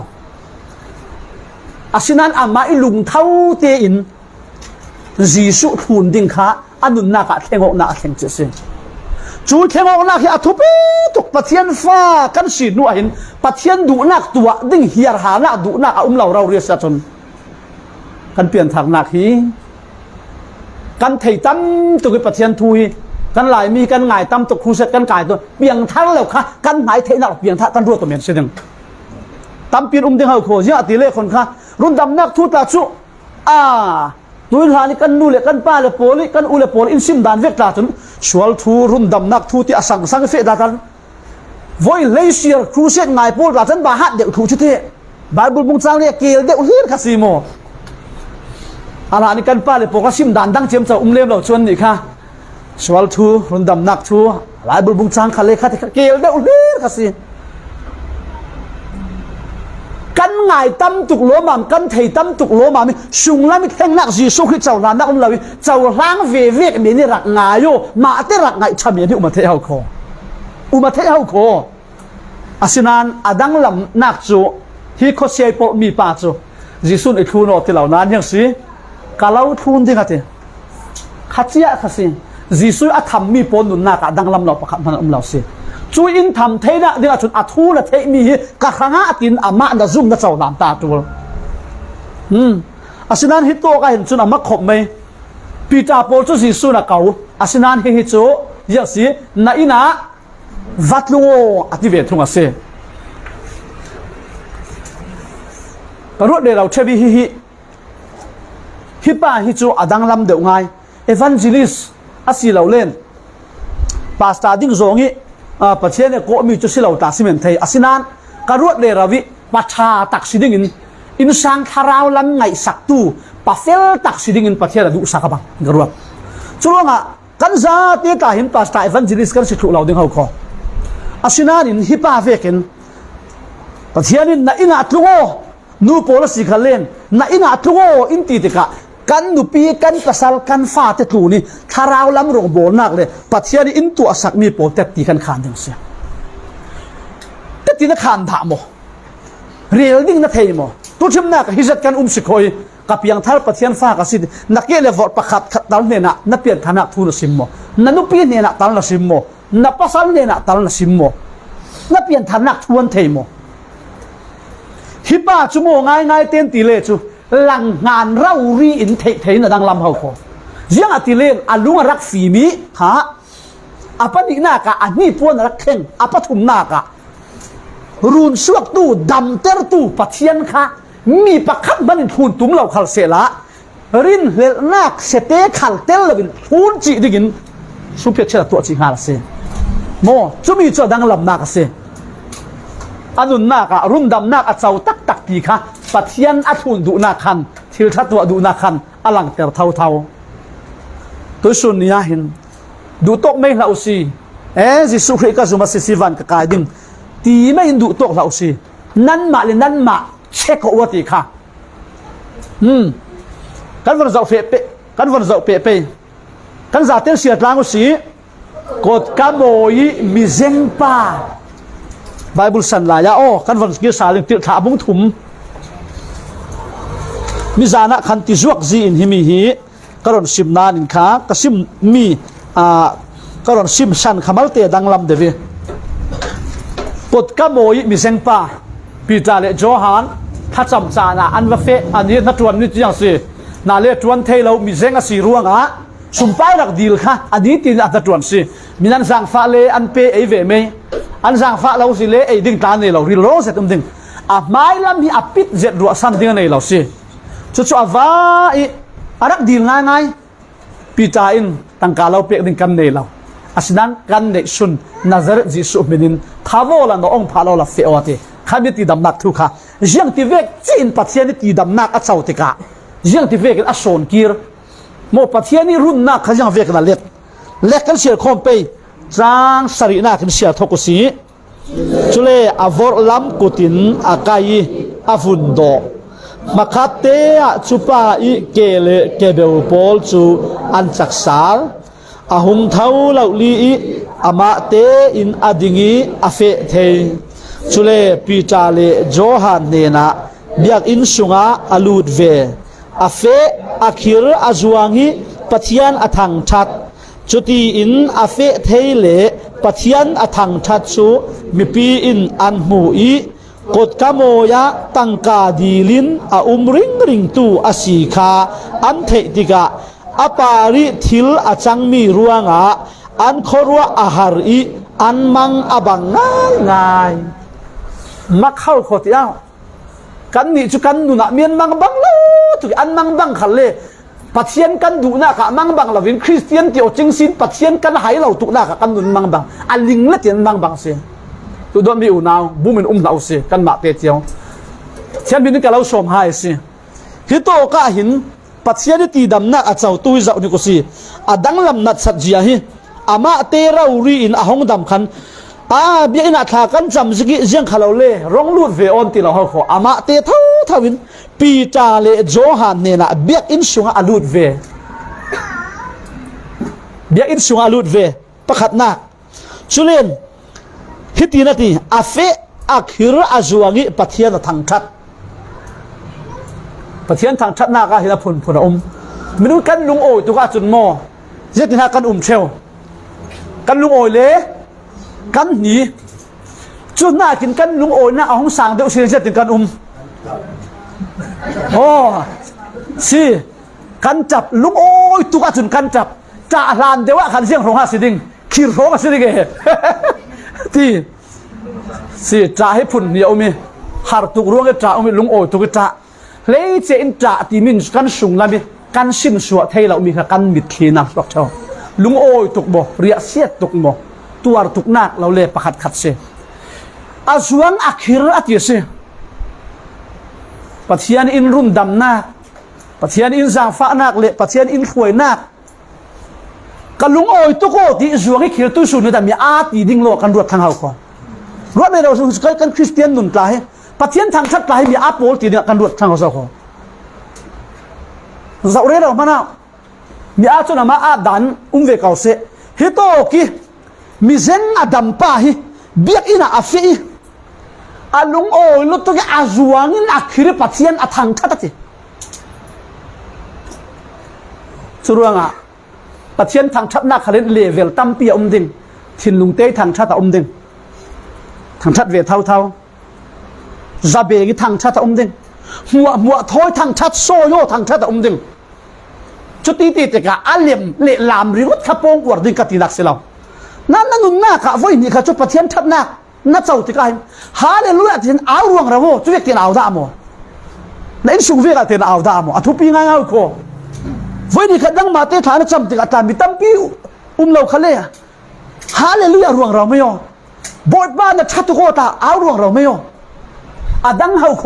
อาศินันอามาอิลุงเท่าเตอินจีสุทุนดิ่งข้าอันนุนนักแข่งออกนักแข่งเจสิจูแข่งออกนักที่อัตุเปตุกปะเทียนฟ้ากันสีนัวเห็นปะเทียนดูนักตัวดิ่งเฮียร์หานักดูนักเราเรียกจนกันเปลี่ยนทางนักฮีกันไถ่ตั้มตุกปะเทียนทุย กันหลายมีกันง่ายตำตกครูเสร็จกันก่ายตัวเบี่ยงทั้งแล้วค่ะกันหมายเทนักเบี่ยงท่ากันรัวตัวเหม็นเสียงตำปีนเดียวเขาโคเยอะตีเล่คนค่ะรุ่นดำนักทุตลาชุตุยหานี่กันนูเลกันป้าเลโปลิกันอุเลโปลิอินซิมดานเวกตาจนชวลทูรุ่นดำนักทุติอสังเฟดากันวอยเลเซียครูเสร็จง่ายโปลาจันบาฮัดเด็กถูชุดเทบาบุลบุงจางเนี่ยเกลเด็กเฮียนคาซิโมอะไรนี่กันป้าเลโปก็ซิมดานดังเจียมจะเล่มเราชวนนี่ค่ะชวลทูรุ่นดำนักทูหลายบุลบุงจางคาเลคาที่เกลเด็กเฮียนคาซิกันง่ายตั้มตุกโลมามกันเทตั้มตุกโลมามีชุงลามิแห่งนักจีสุขิเจ้าลานนักเราเจ้าล้างเวเวกมีนี่รักง่ายโยมาเตรักง่ายชามีนี่อุมาเทเอาโคอาศินานอดังลำนักจูที่เขาเสียปมีป่าจูจีสุนไอทูนอที่เหล่านั้นยังสิกาลาวทูนที่กันขัดเสียขัดสิจีสุอาทำมีปนนุนนักอดังลำเราประคับมันเราสิจูอินทำเทนะเดี๋ยวจุดอัทูละเทมีกะขังอาตินอามาดะซุ่มนะเจ้าหลานตาตัวอาศินันฮิตโตก็เห็นจุดอามาขบไหมปีจ่าโปรจุสิสุนะเก่าอาศินันฮิตโจเยอะสินาอินะวัดลุงอธิเวททุงอาเซกระโดดเดี๋ยวเราเชบิฮิป้าฮิโจอดังลำเดี๋ยวไงเอวานเจลิสอาศิเราเล่นปาสตาดิ้งโซงี้ประเทศเนี่ยก็มีจุดที่เราตัดสินใจอาศินันกระโดดเดี๋ยวเราวิปัชชาตักสิดิ้งอินสังคาราวลำไงสักตู้ปะเฟลตักสิดิ้งประเทศเราดูสักบ้างกระโดดจุลงะกันซาเตี้ยตาหินปาสตาเอวานเจลิสกันสิถูกเราดึงเขาคออาศินันอินฮิป้าเวกินประเทศนี้น่าอินาทุโกนูโพลสิกาเลนน่าอินาทุโกอินตีติกะกันนุปีกันภาษากันฟาเตตูนี่คาราวลำรงโบนักเลยปัจจัยนี้อินตัวสักมีโปรเตตีกันขานดังเสียแต่ตีนักขานถามโมเรียลดิ้งนักเทยโมตัวชิมนักฮิจัดกันสิคอยกับยังทัลปัจจัยฟ้ากับสินักเกลเลวอดประคับตัลเนนะนับเปลี่ยนฐานะทุนสิมโมนันุปีเนนะตัลนสิมโมนับภาษาเนนะตัลนสิมโมนับเปลี่ยนฐานะทวนเทยโมฮิบ้าชั่วโมงง่ายเต้นตีเลจูหลังงานเรารีอินเทนดังลำเขาขอยังอติเลนอลุงรักฝีมีฮะอปนินากะอันนี้พวนรักเข่งอปทุมนากะรูนสวกตู้ดำเตอร์ตู้ปัจเจียนค่ะมีประคับบันทุนตุ้มเหล่าขัลเสละรินเลนักเสเตขัลเตลวินทุนจีดิกินสุเพียเชลตัวจีฮาลเซโมจุมีจอดังลำนากเซอันนุนนากะรุ่นดำนากอัจเจ้าตักตีค่ะปัจเจียนอัทุนดูนาคันทิลทัตัวดูนาคันอลังเตอร์เท่าตัวสุนยาหินดูโต๊ะไม่เหล่าซีจิสุริกาจุมาสิวันกับกายดิ้งตีไม่หินดูโต๊ะเหล่าซีนั่นมาเลยนั่นมาเช็คเอาวัติค่ะกันวันเสาร์เปกันวันเสาร์เปกันจะเต้นเสียตลางอุสีกดกระโบยมีเซงป้าไบเบิลสันลายากันวันกิสาลิงติดขาบุ้งถุมมิจานะคันติจวกจีอินฮิมีฮีกรอนซิมนานินขากระซิมมีกรอนซิมชันขมัลเตดังลำเดวีกดกระโบยมีเซงป้าปีจาเลโจฮันถ้าจำจานะอันว่าเฟอันนี้นัดวันนี้ยังสินาเลจวนเทเรามีเซงสีร่วงสุมไปรักดีลค่ะอันนี้ตีนอัตจวนสิมีนันสังฟ้าเลอันเปไอเวเมอันสังฟ้าเราสิเลไอดิ้งตาเนี่ยเราริโรเสตุมดิ้งไม่ลำมีอภิเจ็ดรัวสันดิ้งเนี่ยเราสิชุดอวาอารักดีลง่ายปีจาอินตั้งกาเราเปียกดิ้งกันเนี่ยเราอาศัยนั้นกันเนี่ยชุนนาซาเรตจิสุมินินท้าวละน้องพาเราละเฟอติข้ามีตีดำนักทุกค่ะยังที่เวกจีนปัจเจกตีดำนักอัศวติกะยังที่เวกอัศวนกีร์โมปัจเจกนี่รุ่นนักเขายังเวกนั่นเล็กกันเชียร์คอมเปย์จางสรีนักกันเชียร์ทกุสีจุเลอวอร์ลัมกุตินอากายอฟุนโดมาคัตเตะจูปาอิเกเลเกเบลโพลจูอันจักสาลอาหุงเท้าเหล่าลีอามาเตอินอดิงีอาเฟเทชุเลปีจาเลโจฮันเนนะเบียกอินสุงาอลูดเวอาเฟอาคิรอาจวงฮีปัทยันอทังชัดจุตีอินอาเฟเทเลปัทยันอทังชัดสูมีปีอินอันหูอีกดกะโมยะตังกาดีลินอาริงริงตูอาสีคาอันเทติกะอปาริทิลอาจังมีรวงะ อันขรัวอาหารอีอันมังอบังง่ายมักเข้าขดเอ้ากันนี่จุกันดูนะเมียนมังบังลูจุอันมังบังขันเลยปัจเจียนกันดูนะกะมังบังเราเป็นคริสเตียนเดียวจริงสินปัจเจียนกันหายเราตุนะกะกันดูมังบังอันลิงเล็ดยันมังบังเสียตัวโดนมีอุณาวบุมันเราเสียกันมาเตเจียวเช่นบินกันเราชมหายเสียฮิโตก็เห็นปัจเจียนตีดำนะอาเจ้าตุยเจ้านี่ก็สิอาดังลำนัดสัจจีฮิอามาเตเรารีอินอาหงดำขันเบียนอาทากันจำสกิเจียงขลาเล่ร้องลูดเวออนตีเราเขาขออามาเตเท่าทวินปีจาเลโจฮันเนนะเบียอินสุงอาลูดเวเบียอินสุงอาลูดเวประคัดนักชุเลนฮิตีนาทีอาเฟอักฮิระอาจวงิปัทยานทางชัดปัทยานทางชัดนักฮิระพุนพุนอมไม่รู้กันลุงโอยตัวกาจุนโมเจตินากันเชลกันลุงโอยเล่กันหนีจุดหน้ากินกันลุงโอยหน้าเอาห้องสางเดี๋ยวเสียจะถึงกันโอ้สิกันจับลุงโอยตุกจุนกันจับจ่าลานเดี๋ยวว่าขันเสียงของฮาสิดิงขีดโรงสิดิงเอที่สิจ่าให้พุ่นเดียวมีหาตุกร่วงจ่ามีลุงโอยตุกจ่าเลยเจนจ่าที่มินกันสุงละมีกันสิ้นสัวเทเรามีกันมิดขีนักบอกเช่าลุงโอยตุกบ่เรียเสียตุกบ่ตัวทุกนักเราเล่ประคัดขัดเสียอาจวงอักฮิระติเสียปัจจัยอินรุ่นดำนักปัจจัยอินจางฟ้านักเล่ปัจจัยอินขวยนักกันลุงโอยตุกโอที่จวงให้ขีดตุสุนแต่มีอาตีดิ่งโลกันรวดทางเขาก่อนรวดในเราสุดกันคริสเตียนหนุนตายปัจจัยทางชัดตายมีอาโปลตีเนี่ยกันรวดทางเขาก่อนเราเรียกเรามาเนาะมีอาจนมาอาดันเวกเอาเสฮิโตกิมิเซนอดัมป้าฮิเบียกอินาอาฟีอาลุงโอยลุตุกอาจวงอินอักฮิริปัจเจียนอทางทัดติสุรวงอ่ะปัจเจียนทางทัดนักขลินเลเวลตั้มเปียดิงทินลุงเต้ทางทัดดิงทางทัดเวทเท่าซาเบกิทางทัดดิงมัวท้อยทางทัดโซโยทางทัดดิงจุดตีติกะอาเลียมเละลามริรุตขปงอวดดิงกตินักเสลานั่นนุ่นนักว่านี่ข้าจุดประเทศทัดนักนั่นเจ้าติกายฮาเลลูยาที่เอารวงเราโว้จุดเวกที่เอาดามโนั่นสุเวกที่เอาดามอทุปีง่ายเอาโคว่านี่ข้าดังมาเตฐานจำติกาตามิตั้มปิวเราขเลยฮาเลลูยารวงเราไม่ยอมบทบ้านชัดตุโคตาเอารวงเราไม่ยอมดังเอาโค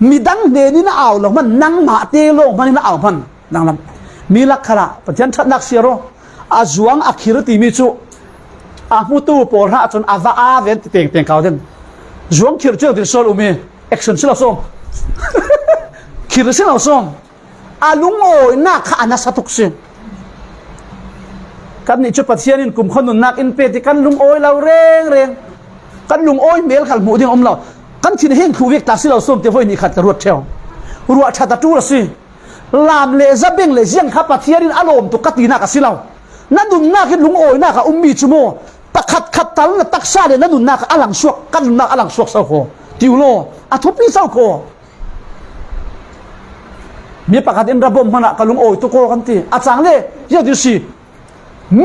มีดังเดนี่น่าเอาเรามันนั่งมาเตโลมันน่าเอามันนั่งลำมีลักขณะประเทศทัดนักเสียโรอาจวงอักขิรติมิจุมุตูปอร์ฮะจนอาว่าอาเวนเตียงเขาเด่นจวงขีดเชือกที่โซลูมีแอคชั่นสิเราส่งขีดสิเราส่งลุงโอยนักข้านักสัตุกสิกันนี่จุดปัจเจียนินกลุ่มคนนุนนักอินเปติกันลุงโอยเราเร่งกันลุงโอยเมลขัดหมูดิ้งเรากันที่เฮงคูเวกตาสิเราส่งเทวนี่ขัดกระรวดเชลรัวชาตจูละสิลามเลซาเบงเลเซียนขับปัจเจียนินอารมณ์ตุกตีนักสิเรานั่นดุนนักลุงโอยนักมีจุโมตะขัดตัลตักซาเลยนั่นนุนนักอลังสวกกันนักอลังสวกเศร้าโคติวโลทุบปีเศร้าโคมีประกาศอินระบบมันกับลุงโอยตุโกกันทีอาจารย์เล่ยอดดีสิ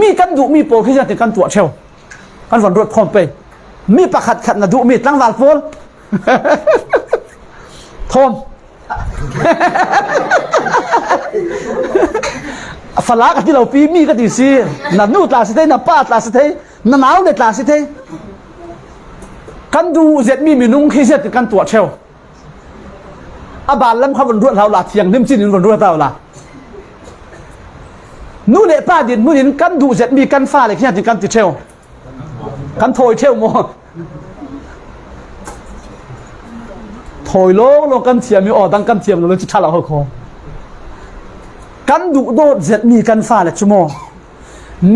มีกันดุมีโปรที่จะติดกันตัวเชลกันวันรถคอมไปมีประกาศขัดนะดุมีตั้งวาลโฟลทอมฝรั่งที่เราปีมีกันดีสินั่นนู่นตาสิเทนั่นป้าตาสิเทนั่นหนาวเด็ดตาสิเทกันดูเจ็ดมีนุ่งขี้เจ็ดกันตัวเชลบานล้ำเขาบนรวดเราละเทียงนิ่มจิ้นบนรวดเราละนู่นเนี่ยป้าดินนู่นดินกันดูเสร็จมีกันฟ้าอะไรขี้จิกันติเชลกันโถยเชลโมโถยโลกันเทียมมีออดังกันเทียมเราจะชาเราเขาคอกันดูโดดเสร็จมีกันฟ้าอะไรชั่วโม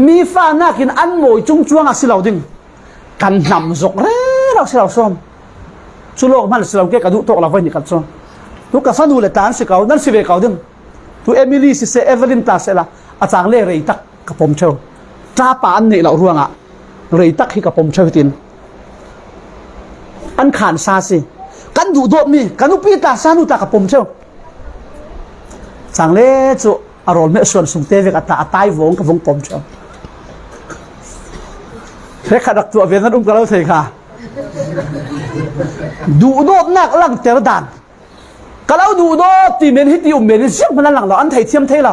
มีฟ้าน่ากินอันโมยจุ้งจ้วงสิเราดึงกันนำจกเร่เราสิเราซ้อมชั่วโลกมันสิเราเกะกระดูโตเราไว้นี่กันซ้อมทุกกฟ้าดูเลยตานสิเขานั่นสิเวเขาดึงทุกเอมิลี่สิเซเอเวลินตาเสละอาจารย์เล่เรยตักกับผมเชียวจ้าป่านนี่เราร่วงเรยตักให้กับผมเชียวตินอันขานซาสิกันดูโดดมีกันอุปีตาซานุตากับผมเชียวสังเล่จุอารมณ์เมื่อส่วนสุงเทวิกตาตายวงกับวงผมเชียว เฮ้ยขัดตัวเวียนนั้นกันแล้วเถอะค่ะดูโดดนักลังเตอร์ดันก็แล้วดูโดดที่เมนฮิตอยู่เมนเสียงมันหลังเราอันไทยเทียมไทยเรา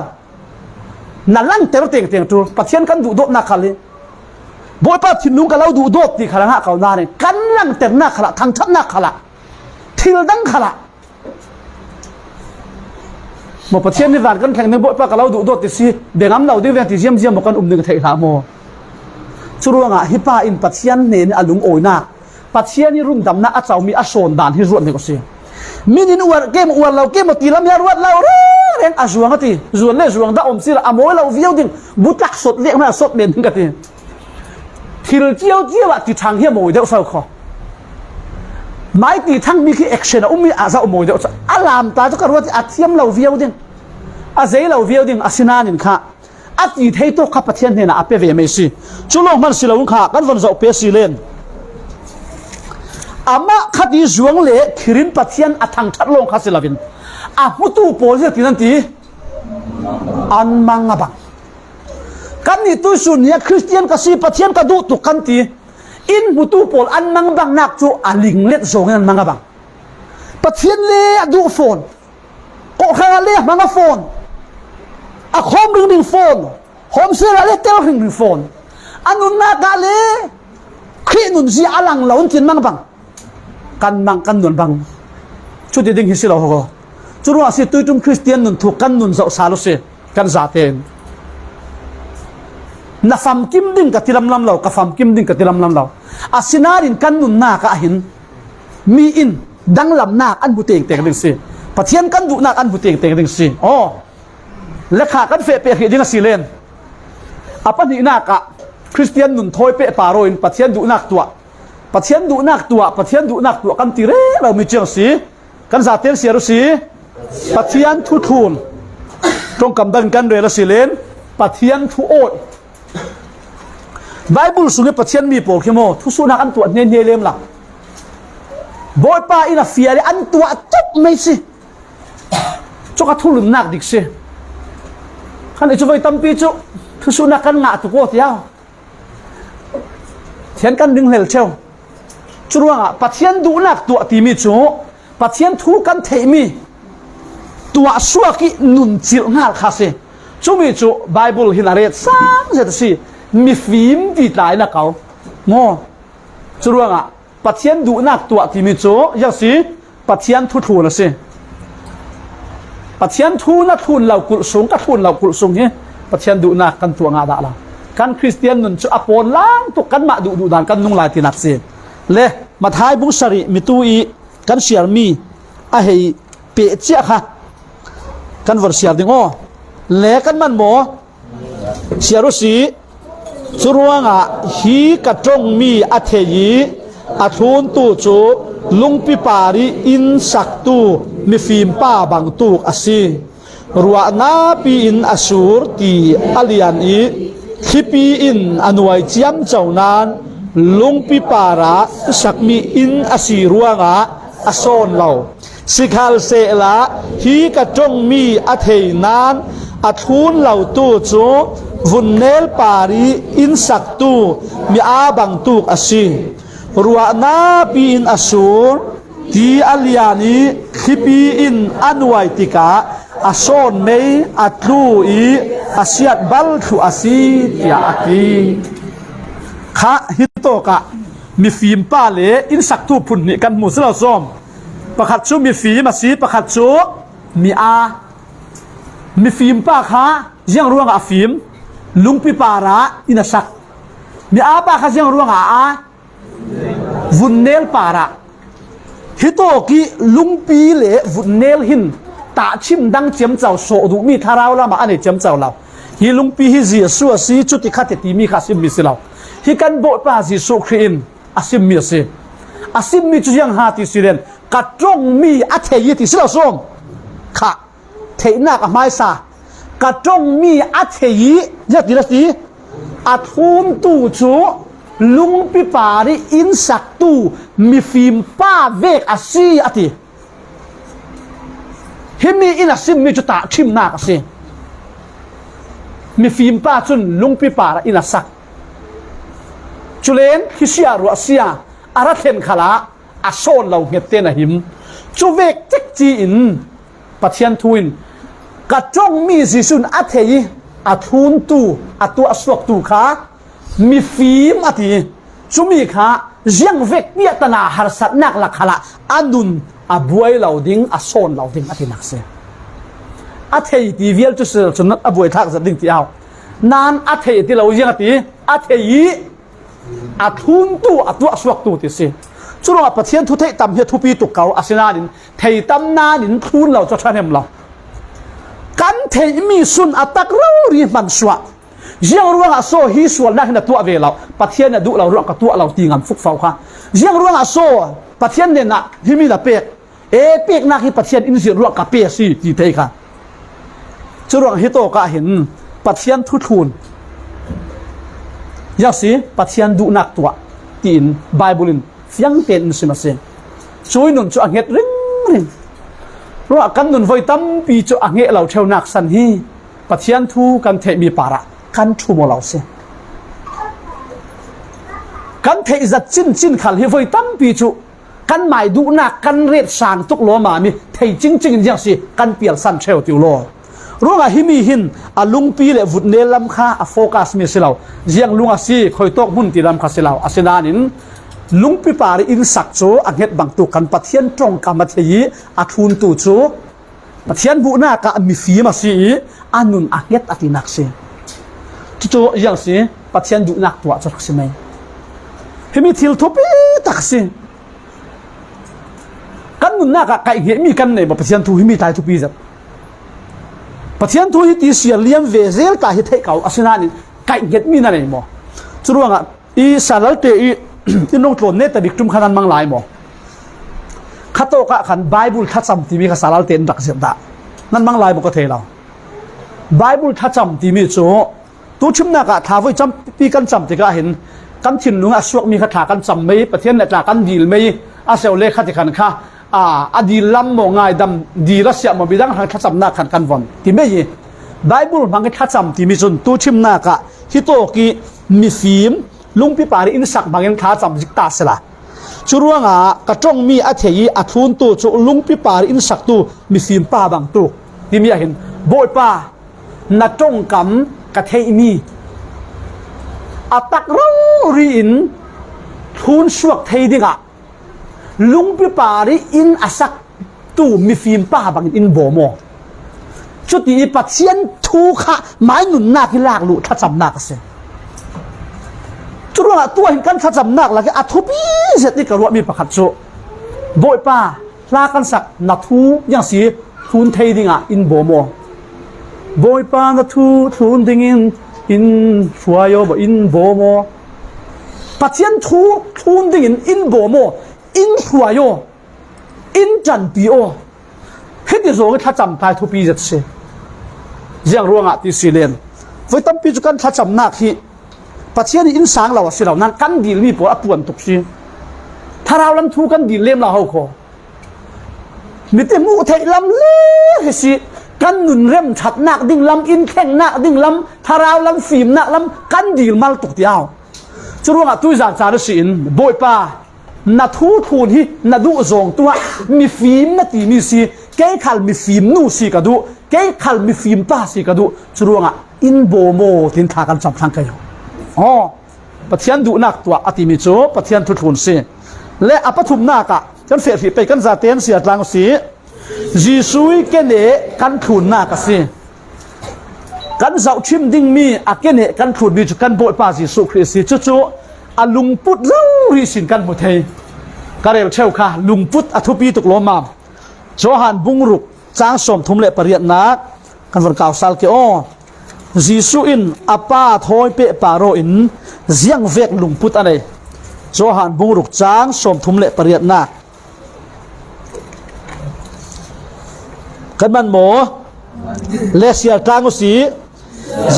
นั่นลังเตอร์เตียงตัวปัจเจียนกันดูโดดนักขันเลยบ่อยป้าทิ้งนุ่งก็แล้วดูโดดที่ขลังหะเขาหน้าเนี่ยกันลังเตอร์นักขละทางทับนักขละทิลดังขละหมดปัจเจียนในวันกันแข่งในบ่อยป้าก็แล้วดูโดดที่สิเดี๋ยวงั้นเราได้เวียนที่เยี่ยมเยี่ยมบอกกันหนึ่งไทยหาโมชุดว่าฮิปป้าอินปัจเจียนเนนอลุงโอยนักปัจเจียนนี่รุ่งดำนักอาจจะมีอาโซนด่านที่รวดเนี่ยก็เสียมินินอวดเกมอวดเราเกมตีลำยารวดเราเร่งอาจวงก็ตีจวนเล่จวงได้อมสิละอโมยเราเวียวดิ้งบุตรสดเลี้ยงมาสดเด่นกันตีที่เราเจียวว่าที่ทางเฮียโมยเดียวเศร้าคอไม่ตีทั้งมีคือแอคชั่นมีอาจจะโมยเดียวอารามตาจะกระว่าที่อาเทียมเราเวียวดิ้งอาเซเราเวียวดิ้งอาสินานินค่ะอาตีเทโตขับปัจเจียนเนี่ยนะอาเปเวไม่สิจุลงมันสิเราอุ้งค่ะกันวันจะเปสิเลนอามาขัดจวงเล่คิรินปัจเจียนอาทังชัดลงขัดสิลาวินอามุตุโพสที่นั่นทีอันมังบังกันนี่ตุสุนียคริสเตียนกับสิปัจเจียนกับดูตุกันทีอินมุตุโพอันมังบังนักจูอาลิงเล็ดส่งนั้นมังบังปัจเจียนเล่ดูโฟนก็แค่เล่มังโฟนอาคอมดึงโฟนคอมเสียเล่เตลดึงโฟนอันนู้นนักเล่ขี้นุนซีอาลังเหล่านี้มังบังกันมังกันนุนบังชุดที่ดิ้งฮิสิเราเหรอจุดว่าสิตุยจุ่มคริสเตียนนุนถูกกันนุนสาวสาวเสียกันซาเตนนัฟมกิมดิ้งกับที่ลำเรากับฟมกิมดิ้งกับที่ลำเราอาศินารินกันนุนนากับหินมีอินดังลำนาอันบุเตงเตงดิ้งสิปัจเจียนกันดุนาอันบุเตงเตงดิ้งสิอ๋อและขากันเฟะเปะดิ้งสิเลนอาปันนี่นากับคริสเตียนนุนทอยเปะปาโรอินปัจเจียนดุนักตัวปัจเจียนดุนักตัวปัจเจียนดุนักตัวกันตีเร่เรามีเจียงสีกันซาเตนเสียรุสีปัจเจียนทุทุนตรงกำดันกันเรลสิเลนปัจเจียนทุโอดไบเบิลสุนีปัจเจียนมีโปรคิโมทุสุนักอันตัวเนียนเลมล่ะบอยป้าอินาเฟียเลยอันตัวจบไม่สิจุกทุลุนนักดิกสิขันไอจุไวตัมปีจุทุสุนักกันงะตุโกติยาวเทียนกันดึงเหลเชวจุดว่าปัจเจียนดูนักตัวตีมีจูปัจเจียนทุกันเทมีตัวสวกินุนจิลงาลคาเซจูมีจูไบเบิลฮินาเรตสามเจ็ดสี่มีฟิล์มที่ตายนะเขาโง่จุดว่าปัจเจียนดูนักตัวตีมีจูยังสิปัจเจียนทุนะสิปัจเจียนทุนักทุนเรากุศลก็ทุนเรากุศลเนี่ยปัจเจียนดูนักกันตัวงาดาละกันคริสเตียนนุนจูอปอนล้างตุกันมาดูดันกันนุ่งลายที่นักเสียเล่มาท้ายบุษรีมิตุอีกันเสียมีอะเฮเปะเจ้าค่ะกันวันเสียดิงอ้อเล่กันมันหมอเสียรุสีสุรวงะฮีกระจงมีอัเทยีอัทุนตูจูลุงปิปารีอินสักตูมีฟิมป้าบังตูกอสีรัวนาปีอินอสูรตีอลิยันอีคิปีอินอนุวัยเจียมเจ้านานลุงปิปาระสักมีอินอสีรัวงะอโซนเราสิกาลเซละฮีกระจงมีอเทนานอัทุนเหล่าตู้จูวุนเนลปารีอินสักตูมีอาบังตูกอสีรัวนาปีอินอสูรตีอัลยานีคิปีอินอนุวัยติกาอโซนเมย์อัตลูอีอาเซียดบัลทุอาซีติยากีข้าฮิตโตกะมีฟิล์มป้าเล่อินสักตูพุ่นนี่กันหมู่สลาซ้อมประคัดชูมีฟิล์มมาสีประคัดชูมีฟิล์มป้าข้ายังร่วงอาฟิล์มลุงปิปาระอินสักมีอาป้าข้ายังร่วงอาวุนเนลปาระฮิตโตกีลุงปีเล่วุนเนลหินตาชิมดังเจียมเจ้าโสดูมีทาราวละมาอันนี้เจียมเจ้าเราฮิลุงปีฮิเสียสัวสีจุดที่ขัดตีมีข้าซิมมิสิเราฮิกันโบปาสิสุครีนอาซิมมิสิอาซิมมิจุยังหาติสิเรนกัดตรงมีอัตเยติสิเราส่งข้าเทนักอไม่ซากัดตรงมีอัตยียติละสีอัดหุมตูจูลุงปิปารีอินสักตูมีฟิมป้าเวกอาซีอติฮิมีอินอาซิมมิจุตาชิมนักสิมีฟิมป้าจุนลุงปิปารีอินสัก จุเลนฮิเสียรัวเสียอารัเทนขลาอาโซนเราเงเตนะหิมจูเวกเจ็กจีอินปัจเจียนทุนกระจ้องมีสิสุนอัเทยอัทุนตูอัตัวอสวกตูขามีฟิล์มอติจุมีขายังเวกเนี่ยตนาหารสัตนักหลักขละอันดุนอับวยเหล่าดิ้งอาโซนเหล่าดิ้งอตินักเสียอัเทยที่เวียลจุเสจนอับวยทักสัตดิ้งที่เอานานอัเทยที่เรายังอติอัเทยอัทุนตูอัตัวอสวกตูที่เสียจุลปัจเจียนทุเทตำเฮทุปีตุกเกาอาศินาดินเทยตำนาดินทุนเราจะชันเห็นเรากันเทยมีสุนอัตักเรารีมันสวะยังรู้ว่าโซ่ฮิสวลนักในตัวเวลาปัจเจียนดูเราเรื่องกับตัวเราตีงานฟุกเฝ้าค่ะยังรู้ว่าโซ่ปัจเจียนเนี่ยนะที่มีแต่เปียกเปียกนักที่ปัจเจียนอินทรีย์รู้กับเปียสิจีเทยค่ะจุลฮิโตก็เห็นปัจเจียนทุทุนยังสิปัจเจียนดูนักตัวตีนไบเบิลินยังเป็นสิมาเซนช่วยหนุนช่วยอังเกตริงรู้ว่ากันหนุนไว้ตั้มปีช่วยอังเกตเราเท่านักสันฮีปัจเจียนทูกันเทมีปาระกันทูโมเราเซกันเทจัดจินขัลฮีไว้ตั้มปีช่วยกันหมายดูนักกันเรียดสางตุกโลมามีเทจริงยังสิกันเปลี่ยนสันเชลติวโลรู้ว่าฮิมีหินอาลุงปีเลวุดเนลัมค่าโฟกัสมีสิเรายังลุงอาซีคอยตกมุ่นตีลัมคาสิเราอาศินานินลุงปีปารีอินสักโจอังเกตบางตุกันปัทเทียนตรงกรรมเทียอาทุนตูโจปัทเทียนบุนาก็มีฟีมาสีอานุนอังเกตอตินักเสียโจยังสิปัทเทียนดูนักตัวจะรักสิไหมเฮมิทิลทุปีตักสิกันนุนนักก็เหมีกันเนี่ยปัทเทียนทูฮิมีตายทุปีจัดปัทเทียนทูฮิตีเสียเลี้ยงเวเซลกาฮิเทเก่าอาศินานินก็เหมีนั่นเองมั้งจุดว่าอีสารลเตอีที่น้องโจนเนี่ยแต่บิกจุมขนาดมังหลายหมอข้าโตกะขันไบเบิลทัดจำที่มีภาษาลาวเต็นดักเสียงตานั่นมังหลายบอกก็เทเราไบเบิลทัดจำที่มีโจตัวชิมนักะท้าไว้จำปีกันจำที่ก็เห็นกันถิ่นนุ่งอาชวกมีคาถากันจำไม่ประเทศเนี่ยจากกันดีลไม่อาเซลเลขัดขันข้าอดีลำมองง่ายดำดีรัสเซียมันไปดังทัดจำนักขันกันวันที่ไม่ยี่ไบเบิลมันก็ทัดจำที่มีจนตัวชิมนักะฮิโตกิมีฟิล์มลุงพิปารีอินสักบางอย่างท้าจำจิกตาเสละชุดว่างกระจ้องมีอัฐยีอัทุนตัวชุลุงพิปารีอินสักตัวมีฟิล์มป้าบางตัวที่มีเห็นโบยป้านัดจ้องกำกระเทยมีอัตักเรารีอินทุนสวกเทยดิกะลุงพิปารีอินอัสักตัวมีฟิล์มป้าบางอินโบโมชุดที่ปัจเจียนทูขะไม้หนุนหน้าที่ลากลุทัดจำนักเสียจุดว่าตัวเห็นกันทัดจำนักแล้วก็อัทุปีเสร็จนี่กระรวมีประคัตโจโบยป้าลากันสักนัทูยังสีทุนเทดิงะอินโบโมโบยป้านัทูทุนดิงอินฟัวโยบอินโบโมปัจเจียนทูทุนดิงอินโบโมอินฟัวโยอินจันปีโอเฮ็ดที่โจก็ทัดจำตายทุปีเสร็จเสียยังรวงอ่ะที่สีเลนไว้ตั้มปีจุกันทัดจำนักที่ปัจเจียนอินสังเราสิเรานั้นกันดีมีปวดปวดตุกซีถ้าเราลำทูกันดีเล่มเราเขาโคมีแต่มูเทลำเล่สิกันหนุนเร่มฉัดนักดิ่งลำอินแข่งนักดิ่งลำถ้าเราลำฟิล์มนักลำกันดีมาตุกเดียวจะรู้ว่าตุ้ยจานจารสินโบยป้านาทูทูนที่นาดูจงตัวมีฟิล์มนาตีมีสีแกขัลมีฟิล์มนู่สีกระดูแกขัลมีฟิล์มป้าสีกระดูจะรู้ว่าอินโบโมทินทากันจับทางกันอยู่อ๋อปัจเจียนดูนักตัวอติมิโจปัจเจียนทุนเสียและอปทุมนักะจนเสียสีไปกันซาเตียนเสียตรังสีจีซุยเกเนกันทุนนักสิกันเจ้าชิมดิ่งมีอาเกเนกันทุนมีจุกันโบยปาจีสุคริสีจู่ๆอลุงพุทธเล่าริสินกันหมดเทกระเรลเชลค่ะลุงพุทธอทุปีตุกโลมาโจฮันบุงรุกจางสมทุมเละปริยนักกันวันเก่าสัลเกโอจีสุอินอาป้าทอยเปะปาโรอินเสียงเวกลุงพุทธอะไรโจฮันบุงรุกจางสมทุมเละปริยนักกันมันโมเลเซียตางอุสี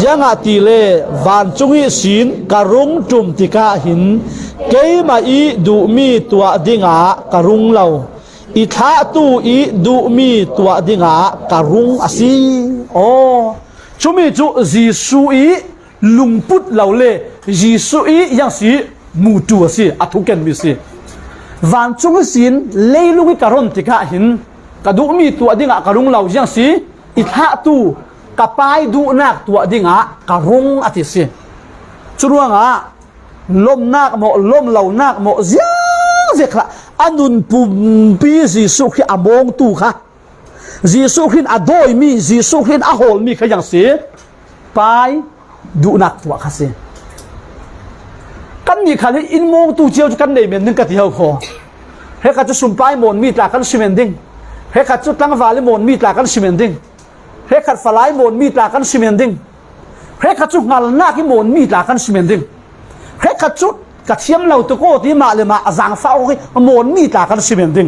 ยังอาตีเลวันจุงิสินการุงจุมติกาหินเกยมาอีดูมีตัวดิงาการุงเราอิทาตูอีดูมีตัวดิงาการุงอาซีโอชุมิจุจีสุอีลุงพุทธเราเลจีสุอียังสี มูจัวสิอธุเกนมิสิวันจงสินเลลุกิการอนติกะหินกระดูมีตัวดิ่งกระรุงเหล่าอย่างสิอิทะตูกระปายดูนักตัวดิ่งกระรุงอติสิจุดว่าลมนักโมลมเหล่านักโมเสียเสียละอันนุนปุ่มปีจีสุขีอมงตูค่ะจีสุขีอโดยมีจีสุขีอโหลมีขยันสิปายดูนักตัวค่ะสิกันมีขันอินมงตูเจียวกันในเมืองนึงกะที่เขาขอเฮกัดจุ่มปลายมนมีตรากันซีเมนติ้งเฮกัดจุดตั้งฟ้าลิมนมีตรากันซีเมนติ้งเฮกัดฟ้าลายมนมีตรากันซีเมนติ้งเฮกัดจุดงานหน้าที่มนมีตรากันซีเมนติ้งเฮกัดจุดกัดเชียมเราตะโกที่มาเลยมาจางฟ้าโอเคมนมีตรากันซีเมนติ้ง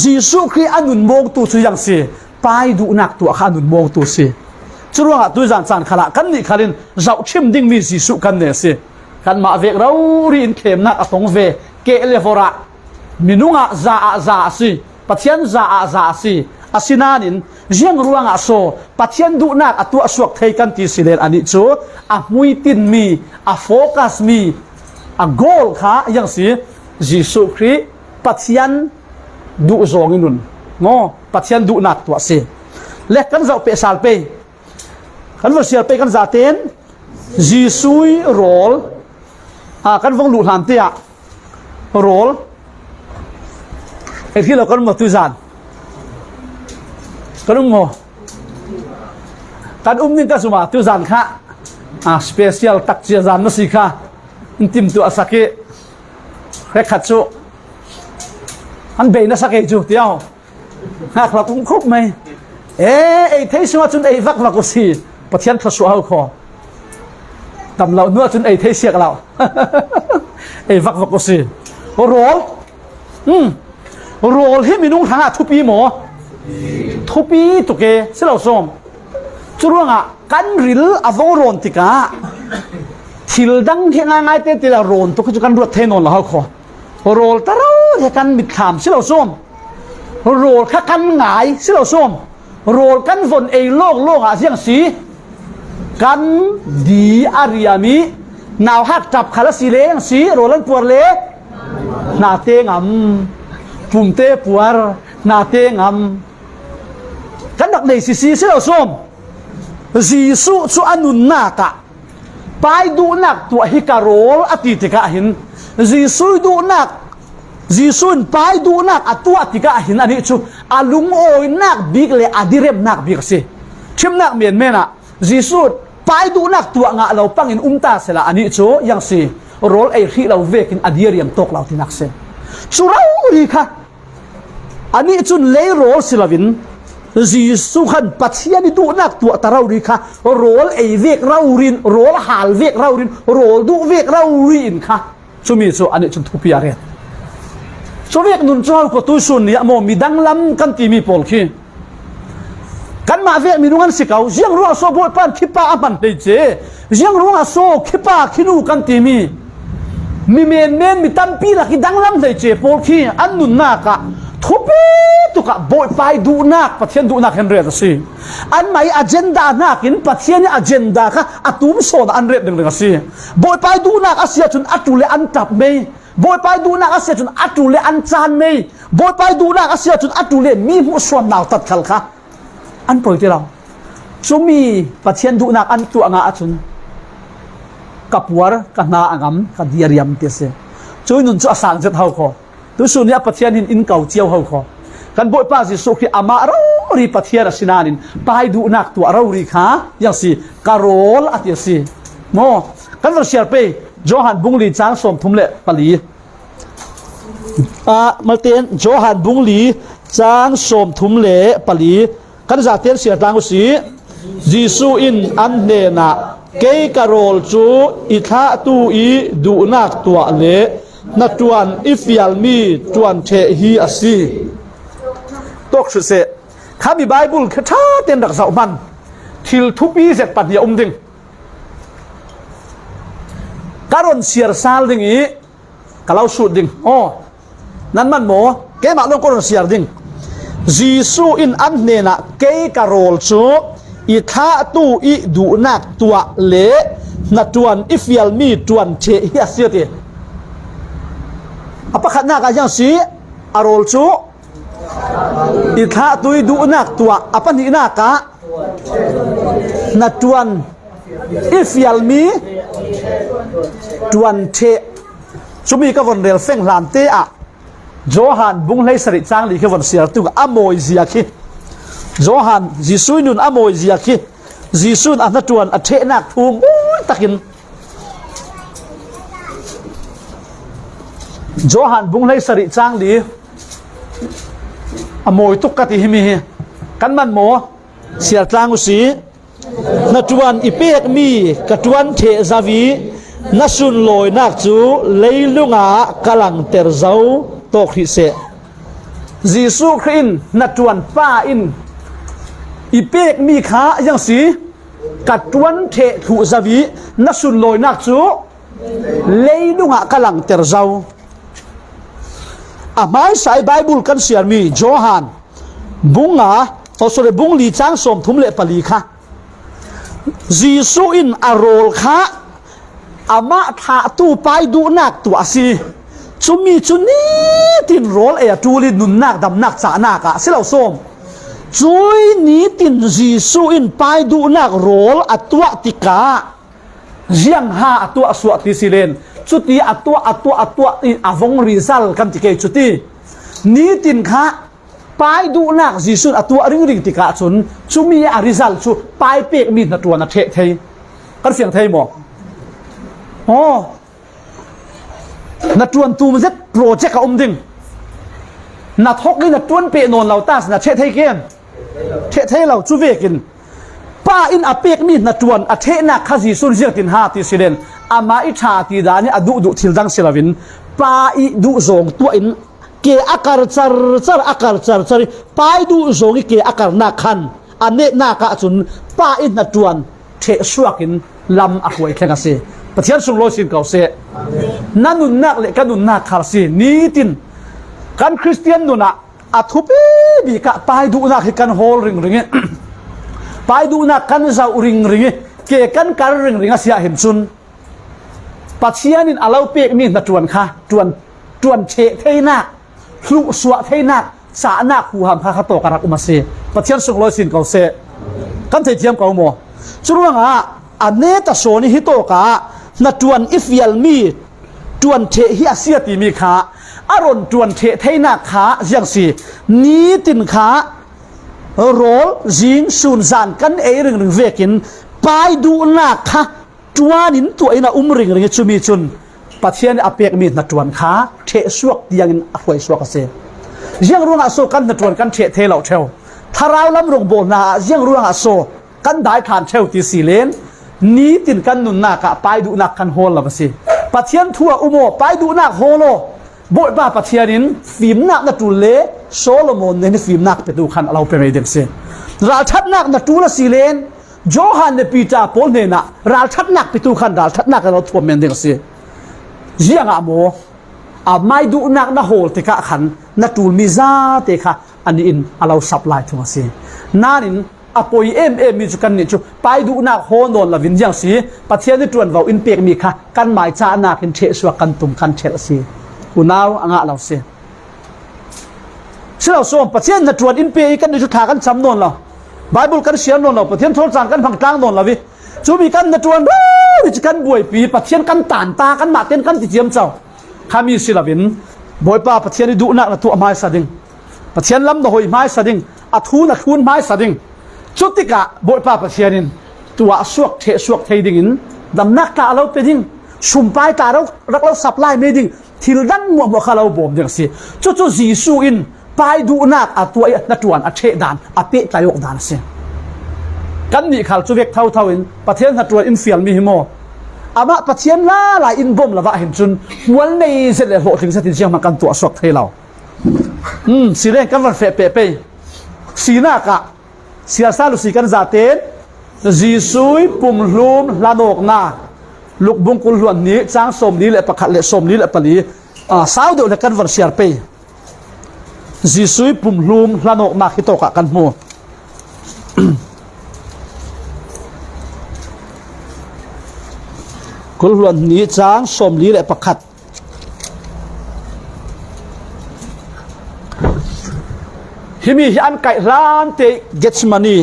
จีสุครีอันนุนมงตูสุยังเสียปลายดูนักตัวขานุนมงตูเสียจุดว่าตัวจานขละกันนี่ขันเจ้าชิมดิ้งมีจีสุกันเนี่ยเสียกันมาเวกเรารีนเข้มนักตรงเวเกเลฟอระมินุงะซาสิปัจเจียนซาสิอาศินานินเจียงรัวงะโซปัจเจียนดูนักตัวสวกเทกันที่สิเลนอันนี้จูมุยตินมีโฟกัสมีโกลค่ะยังสิยิสุครีปัจเจียนดูโซงินุนงอปัจเจียนดูนักตัวสิเล็กกันจะเปสาลเปกันว่าเสียเปกันจะเต้นยิสุยโรลกันวงหลุดหันเตียโรลไอ้ที่เรากันมาตุจานกันโมกันนี่ก็สมาตุจานค่ะสเปเชียลตักเจียจานนั่นสิค่ะอินทิมตัวสักเกะเรขัดจูอันเบย์นั่นสักเกะจูเดียวหากเราคงครบไหมไอ้ที่สมาจนไอ้วักก็สิปะเทียนทศวรรษคอตำเราเนื้อจนไอ้เทเสียกเราไอ้วักก็สิโรลโรลที่มีนุ่งทางทุปีหมอทุปีตุกเกสิเราส้มจุดว่ากันริลอวงโรนติกาทิลดังที่ง่ายๆเตติลาโรนตุกจุกันรวดเทนนละเขาขอโรลตะเราที่กันมิดขามสิเราส้มโรลข้ากันหงายสิเราส้มโรลกันฝนไอ้โลกเสียงสีกันดีอาริยามีนาวหักจับขาลสีเลงสีโรลันปวดเลนาเตงปุ่มเตปวดนาเตงกันดักในสีเสียวส้มจีสุอนุนนักไปดูนักตัวฮิการโรลอติติกะหินจีสุดูนักจีสุนไปดูนักตัวติกะหินอันนี้ชูอาลุงโอยนักบิกเลยอดีเรมนักบิกสิชิมนักเมียนเมนะจีสุไปดูนักตัวงะเราปังอินตาเสละอันนี้ชูยังสิโรลไอ้ที่เราเวกินอดีเรียมตกเราที่นักเซชูเราดีค่ะอันนี้จุนเลโรลสิลาวินจีสุขันปัจเจียนดูนักตัวตาเราดีค่ะโรลไอ้เวกเรารินโรลหาลเวกเรารินโรลดูเวกเรารินค่ะชูมีชูอันนี้จุนทุพิอาเรนชูเวกนุนจ้าก็ตุสุนเนี่ยโมมีดังล้ำกันที่มีปอลคีกันมาเวกมีนุ่งสิเขาเจียงรัวโซบอยปันคิปาอันเดเจเจียงรัวโซคิปาคินูกันที่มีเมนมีตั้มปีละกี่ดังล้ำเดเจปอลคีอันนุนนักทุบตุกะบอยไปดูนักปัจเจียนดูนักเห็นเรื่องสิอันไม่อเจนดานักอินปัจเจียนอเจนดาค่ะอัตุมโซนอันเรื่องหนึ่งสิบอยไปดูนักอาเซียจนอัตุเลอันตับเมย์บอยไปดูนักอาเซียจนอัตุเลอันจานเมย์บอยไปดูนักอาเซียจนอัตุเลมีหัวส่วนหนาวตัดขัลค่ะอันปล่อยที่เราจุมีปัจเจียนดูนักอันตัวงาจุนกับวัวกันนาอังมกันเดียริยมเตสจุยนุนจุอาสานเจ็ดเท่าคอตัวส่วนนี้ปัจเจียนอินเก่าเจียวเท่าคอกันบ่อยป้าสิสุขีอามาเรารีปัจเจียนสินานินไปดูนักตัวเรารีขาอย่างสิการโรลอัตยสิโมกันเราเชียร์ไปโจฮันบุงลีจางสมทุมเละปลีมาเตียนโจฮันบุงลีจางสมทุมเละปลีกันจะเตียนเสียตังกุสียิสุอินอันเนนะเกยการโรลจูอิทาตูอีดูนักตัวเละนัดจวนอิฟยัลมีจวนเทฮีอาซีตกสุดเสะข้ามีไบเบิลแค่ท่าเต็นดักเสามันทิลทุปีเสร็จปัดเดียดิงการอนเสียร์ซาลดิงอีกะเราสุดดิงอ๋อนั่นมันโมแกมาลงการอนเสียร์ดิงจีซูอินอันเนนะเกยการโรลจูอิทาตูอีดูนักตัวเละนัดจวนอิฟยัลมีจวนเทฮีอาซีเต apa khat nak ajang si arol chu itha tui du nak tua apa ni na ka na tuan ifial mi tuan the chumi ka von rel feng lam te a Johan bung lei sari chang li ka von siar tu amoi zia khi Johan Jisu nun amoi zia khi Jisu an na tuan a the nak thum takin Johan bung lei sari chang li amoi tuk ka ti himi kan man mo siar tlang usi na tuan ipek mi ka tuan the zavi na sun loi nak chu leilunga kalang ter zau to khi se Jisu Khin na tuan pa in ipek mi kha yang si ka tuan the thu zavi na sun loi nak chu leilunga kalang ter zau amai sai Bible kan siar mi Johan bunga to sore bung li chang som thum le pali kha Jisu in arol kha ama tha tu pai du nak tu asi chumi chuni tin rol e tu li nun nak dam nak cha nak a silo som chui ni tin Jisu in pai du nak rol atwa tika jiang ha atwa suat ti silen chuti atwa in avong rizal kan ti ke chuti ni tin kha pai du nak Jisu atwa ring tika chun chumi a rizal chu pai pek mi na tuan a the thei kan fiang thei mo oh na tuan tu mzet project ka ding na thok ni na tuan pe non lau tas na the thei ken the thei lau chu ve kin pa in a pek mi na tuan a the na kha Jisu jiang tin ha ti silen ama I tha ti da ni adu du thil dang silavin pa I du zong tu in ke akar char pai du zong ke akar na khan ane na ka chun pa in na tuan the suakin lam a huai thlenga se pathian sung lo sin kau se nanun nak le kanun nak khar si ni tin kan Christian nuna a thupi bi ka pai du nak hi kan hol ring pai du nak kan zau ring ke kan kar ring sia hin chun pathian in alau pek mi na tuan kha tuan che theina hlu suwa theina sa na khu ham kha to karak umase pathian sung lo sin kau se kan thei thiam kau mo churuanga ane ta soni hi to ka na tuan ifial mi tuan the hi asia ti mi kha aron tuan the theina kha jiang si ni tin kha rol jing sun zan kan e ring vekin pai du na kha tuanin tu ina ring chumi chun pathian apek mi na tuan kha the suak tiang in afoi suak ase jiang runga so kan na tuan kan the lau theu tharau lam rong bol na jiang runga so kan dai khan theu ti silen ni tin kan nun na ka pai du nak kan hol la basi pathian thua umo pai du nak holo boi ba pathianin fim nak na tu le Solomon ne fim nak pe du khan alau pe me deng se ral that nak na tu la silen Johan ne Peter Paul ne na ral that nak pe tu khan ral that nak la thua men deng se jiang a mo a mai du nak na hol te ka khan na tul mi za te kha ani in alau supply thunga se nanin apoi mi chu kan ni chu pai du nak ho non la vin jiang si pathian ni tuan vau in pek mi kha kan mai cha na kin the suwa kan tum kan thel si unaw anga lau se silo som pathian na tuan in pe kan ni chu tha kan cham non la Bible kan siam non la pathian thol chan kan phang tlang non la vi chu mi kan na tuan ri chu kan buai pi pathian kan tan ta kan ma ten kan ti jiam chau khami silavin boi pa pathian ni du nak na tu mai sa ding pathian lam na hoi mai sa ding a thu na thun mai sa ding chutika boi pa pathianin tua suak thei ding in dam nak ta alo pe ding sumpai ta ro rak lo supply me ding thil dan mo khalau bom ding si chu Jisu in pai du nak a tua na tuan a the dan a pe tayok dan se kan ni khal chu vek thau in pathian na tuan in fial mi himo ama pathian la in bom lawa hin chun wal nei se le ho thing sa tin siang ma kan tua suak thei lau si le kan van fe pe si na ka sia sa lu si kan za ten Jisui pum hlum lanok na luk bungkul luan ni chang som ni le pakhat le som ni le pali sao de le kan van siar pe Jisui pum hlum lanok na khi to ka kan mu kul luan ni chang som ni le pakhat ฮิมีอันไก่ร้านเตเกตมานี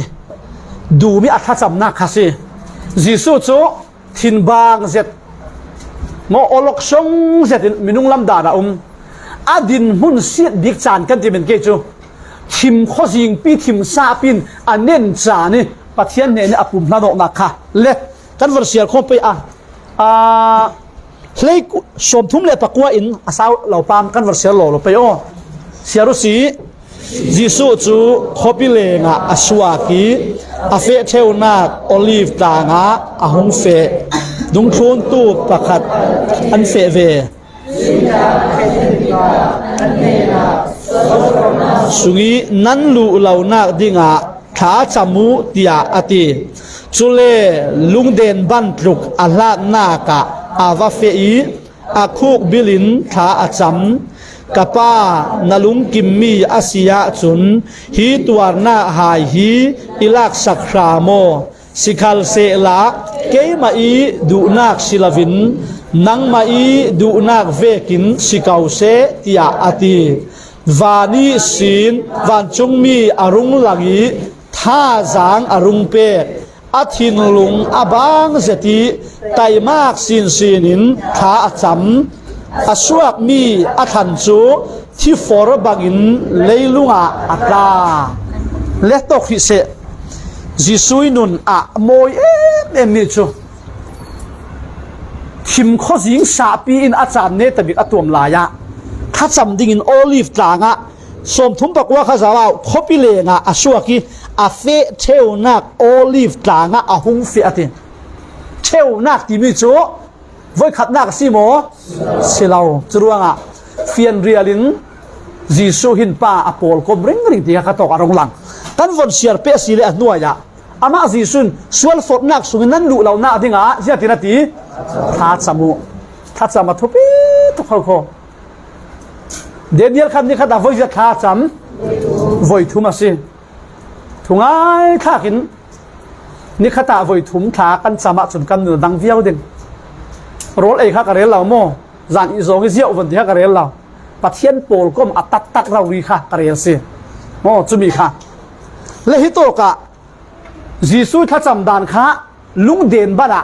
ดูมีอัฐจำนักคาสิจิสุจูทินบางเจ็ดโมอลกชงเจ็ดมินุงลำดาดาอดินมุนเสียดิกจานกันที่เป็นเกจูทิมข้อสิงปีทิมซาปินอันเน้นจานี่ปะเทียนเนี่ยอปุ่มพลาดนักค่ะเละกันวันเสียคงไปเลยสมทุ่มเลยปะกัวอินอาสาวเหล่าปามกันวันเสียหล่อไปโอเสียรุสีจิสุจูขบิเลงะอสวากีอาเฟเทวนาโอลิฟตางะอาหงเฟดุงทุนตูประคัดอันเฟเวสุงีนันลูเหล่านักดิงะขาจมูเตียอติจุเลลุงเดนบันปลุกอัลลาหน้ากะอาวาเฟอีอาคุกบิลินขาอาจำกะป้านลุงกิมมีอาเซียจุนฮีตัวหน้าหายฮีอิลักสักครามโมสิคัลเซลาเกมาอีดูนักศิลวินนังมาอีดูนักเวกินสิกาวเซติยาอติวานีสินวันจงมีอรุงลังีท่าจางอรุงเปอาทินลุงอบางเจติไตมากสินสินินขาจำอาสวกมีอาทันจูที่ฟอร์บังินเลยลุงอัตราเลตกฮิเซจิสุยนุนโมยเอ็มมิจูคิมข้อสิงสาปีอินอาจารย์เนตบิกอตัวมลายะถ้าจำดิ่งอินโอลิฟตางะสมทุมปกว่าข้าสาวขบิเลงะอาสวกีอาเฟเทวนักโอลิฟตางะอาหุงเฟียติเทวนักที่มิจูไว้ขัดนักสิโมเสลาจรวงเฟียนเรียลินจิสุหินป้าอโปลกมริงริงที่ข้าตอกอารมณ์หลังกันวันเสียร์เปสีเลอันนัวยะอามาจิสุนส่วนฝนนักสุนันดูเหล่าหน้าดิ่งเสียตินาทีทัดจำมาทุบทุกข้อเดี๋ยวคันนี้ข้าตาไว้จะทัดจำไว้ทุ่มสิถุงไอ้ข้ากินนี่ข้าตาไว้ทุ่มขากันสามารถสุนกันดังเวียวเด้งรถไอ้ข้ากระเรลเราโม่จานอีสองอีเสียววันที่ข้ากระเรลเราปัทเทียนโปลก็มาตัดเราดีค่ะกระเรลสิโม่จุมีค่ะและฮิโตกะจิสุถ้าจำดานข้าลุงเดนบ้า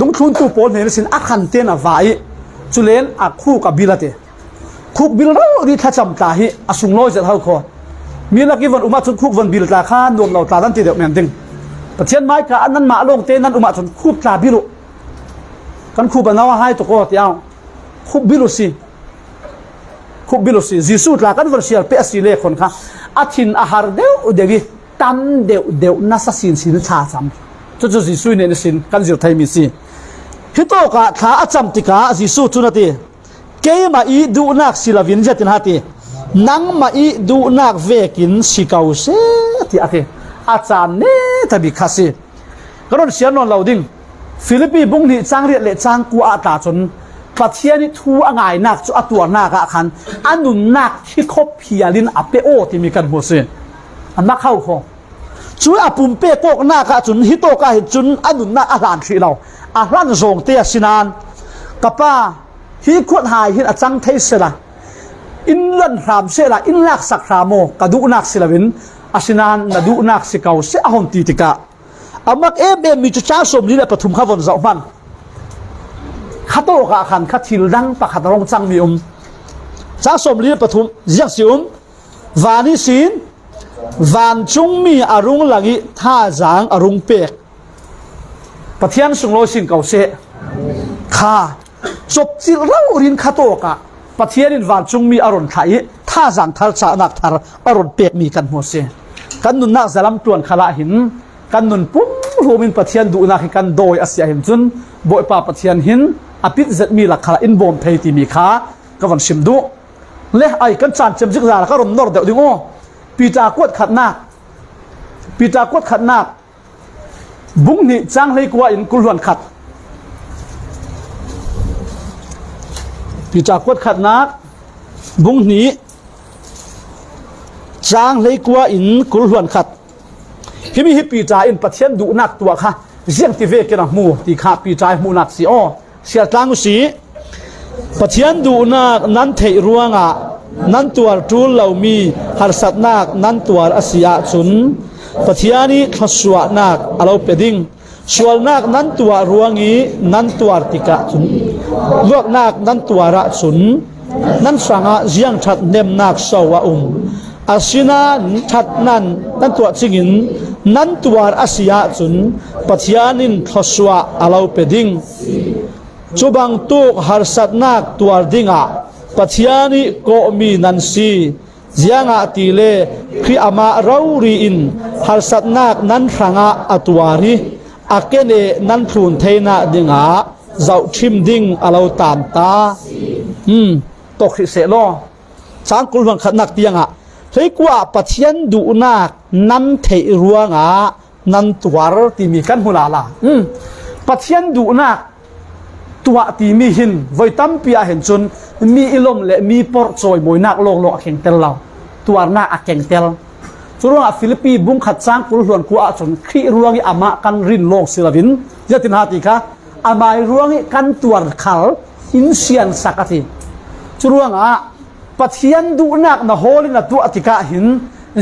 ดุงทุนตูโปลเนี่ยสินอักขันเตนะไว้จุเลนอักคู่กับบิลเตคู่บิลเราดีถ้าจำตาฮิอสุงน้อยจะเท่าคอมีนักกีฬาอุมาชนคู่วันบิลตาข้านวมเราตาดันตีเดียวแมนติงปัทเทียนไม้กะอันนั้นมาลงเตนั้นอุมาชนคู่ตาบิลุกันคู่บ้านเราให้ตัวก็ที่เอาคู่บิลุสิจิสุตลากันวันเสียเปสิเลคนค่ะอาทินอาหารเดียวเดียวตั้มเดียวน่าสินชาจำจุดจิสุเนี่ยสินกันจิตไทยมีสิฮิโตกะท้าจำติกาจิสุจุนตีเกมาอีดูนักศิลวินเจตินหาตีนังมาอีดูนักเวกินสิกาวเสติอาทิอาจารย์เนตบิคาสิกระโดดเสียนนเราดิ้งฟิลิปปีบุงนี่จ้างเรียนเละจ้างกูอาตาจนปัทเทียนี่ทูอ่างนักจุอตัวนักขันอันนุนนักที่คบเพียลินอเปโอที่มีกันหัวเสียอันนักเข้าคอช่วยอปุ่มเปโกกนักจุนฮิโตกาเห็นจุนอันนุนนักอาหารที่เราอาหารส่งเตียสินานกับป้าฮิขวดหายฮินอาจังเทสละอินลันรามเสละอินลักสักรามโมกระดูนักศิลวินอาสินานนาดูนักสิเกาเสอหอมตีติกะอามักเอเบมีจุดจ้าสมนี้แหละปฐุมข้าววันเสาร์มันข้าโตกะขันข้าทิลดังปะขัดรงจังมีจ้าสมนี้ปฐุมยักษ์สิวานิสินวานจุงมีอรุงหลังท่าจางอรุงเปกปะเทียนสุงโลสิงเกาเสข้าจบจิเราเรียนข้าโตกะปะเทียนินวานจุงมีอรุณไทยท่าจางทาร์จานักทาร์อรุณเปกมีกันหัวเสกันนุนนักจะลำตวนขละหินกันนุนปุ้มรูมินปะเทียนดูนักกันโดยอาเซียหินจุนบ่อยป่าปะเทียนหินอภิษมีหลักขละอินบอมเทติมีขาก็วันชิมดูเละไอ้กันจานเจมจิกซาแล้วก็รมนอร์เดียวดิ้งโอปีจากวดขัดนักบุ้งนี่จ้างให้กว่าอินกุลวนขัดปีจากวดขัดนักบุ้งนี่จ้างให้กว่าอินกุลวนขัดที่มีฮิปีจาอินปะเทียนดูนักตัวค่ะเสียงที่เวกินมูที่ข้าปีจามูนักสิโอเสียตังสีปะเทียนดูนักนั้นเทรวง นั้นตัวจูลเหล่ามีหารสัตนักนั้นตัวอาศิยาจุนปัจจัยนี้ทศวนักเราเปดิ้งชวลนักนั้นตัวรวงีนั้นตัวติกะจุนลวกนักนั้นตัวระจุนนั้นสังอาเจียงชัดเนมนักสาวอาศินาชัดนั้นตัวจิงินนั้นตัวอาศิยาจุนปัจจัยนี้ทศวเราเปดิ้งจูบังตุกหารสัตนักตัวดิ้งะปัจจัยนี้ก็มีนันซีเจียงอาติเลคืออามาเรารีอินหารสัตนักนั้นสังอาอตัวรีอาเกเนนั้นพรุนเทน่าดิ้งะเจ้าชิมดิ้งเราตามตาตกเสโลช้างกุลวังขัดนักเตียงะเฮ้ยกว่าปัจจัยดูนักนั้นเทรัวงะนั้นตัวที่มีกันหุลาลาปัจจัยดูนักตัวที่มีหินไว้ตั้มปีอาเห็นจนมีอิลมและมีปอร์จอยมวยนักโลกเข่งเตลเราตัวนักเข่งเตลจุดว่าฟิลิปปีบุ้งขัดช้างกุลหวนกูอาจนขี้รวงอามากันรินโลกศิลปินยตินหาติค่ะอามาร่วงกันตัวขัลอินเซียนสักทีจุดว่าปัจจัยดูนักนะโฮลินะตัวติกาหิน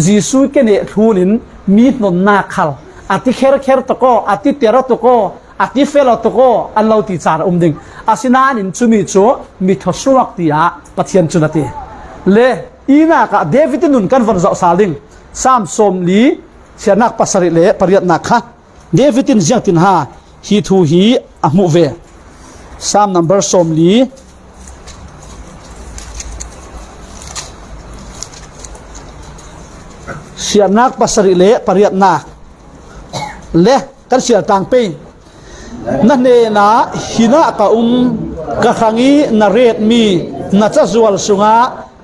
จีสุยเกเนทูนินมีนนนักขัลอาทิเคร์ตะโกอาทิเตระตะโกอาทิเฟลตะโกอัลลอฮฺติจารดิ่งอาศินานินจุมิโจมีทศวรรษที่อาปัจจัยจุนตีเลอีนักเดวิดนุนกันวันเจ้าสาลิงสามสมลีเสียนักปัสริเลปริยัตนักฮะเดวิดินเจียงตินฮาฮีทูฮีอามุเวสามนัมเบอร์สมลีเสียนักปัสริเลปริยัตนักเลกันเสียต่างไปนั่นเองนะหินะกะกะขังีนาเรตมีนาจะจวลสุงะ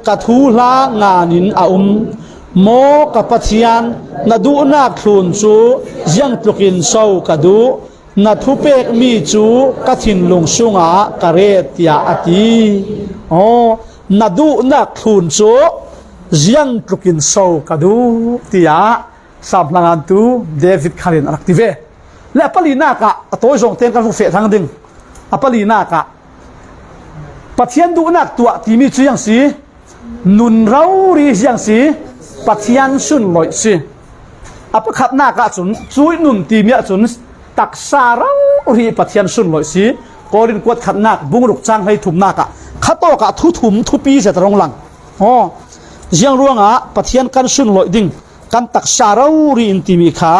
กะทูลางานินโมกับปัจจัยนาดูนักทุนจูยังตกินโซกะดูนาทุเปกมีจูกะทินลงสุงะกะเรตยาอตินาดูนักทุนจูยังตกินโซกะดูที่ยาสับลังอันตูเดวิดคารินอักติเวและปลีนากะตัวจงเต็นกันฟุเฟทางดึงปลีนากะปัจจัยดูนักตัวที่มีชื่อยังสีนุนเรารียังสีปัจจัยสุนลอยสีขัดนากะจุนช่วยนุนที่มีจุนตักสาเรารีปัจจัยสุนลอยสีกอรินกวดขัดนักบุ้งรุกจ้างให้ถุมนากะขัดโตกะทุถุมทุปีเสตรงหลังยังร่วงปัจจัยกันสุนลอยดิ่งกันตักสาเรารีอินที่มีขา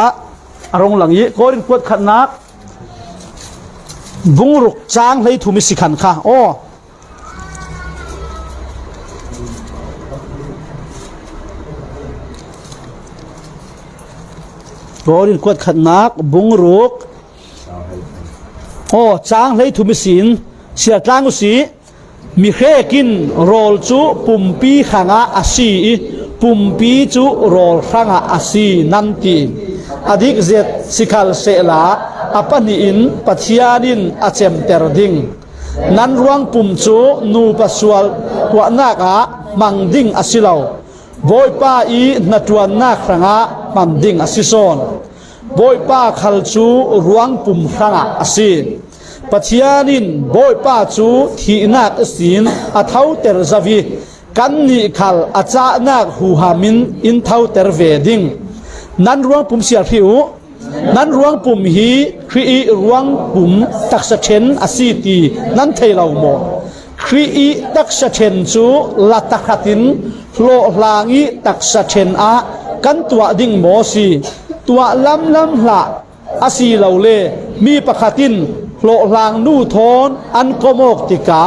อารมณ์หลังนี้ก็รินกวดขันนักบุงรุกจางให้ทุมิสิขันค่ะก็รินกวดขันนักบุงรุกจางให้ทุมิสินเสียจางอุสีมีแค่กินโรลจูปุ่มปีขังอาซีปุ่มปีจูโรลขังอาซีนันตีอดีกเจตสิขัลเสลาอปนิอินปัจจานินอาเจมเตอร์ดิงนั้นรวงปุ่มจูนูปัสวลกว่านักมังดิงอาศิลาวบอยป้าอีนัดวันนักขังมังดิงอาศิซอนบอยป้าขัลจูรวงปุ่มขังอาศิปัจจานินบอยป้าจูที่นักสินอาเท้าเตอร์ซาวีกันนิขัลอาจานักหูฮามินอินเท้าเตอร์เวดิงนั้นรวงปุ่มเสียผิวนั้นรวงปุ่มฮีครีรวงปุ่มตักษะเชนอาซีตีนั้นเทลาวโมครีตักษะเชนจูลัตตะขัดินโลลางีตักษะเชนกันตัวดิ่งโมซีตัวลำละอาซีลาวเลมีปะขัดินโลลางนูทอนอันโกโมกติกา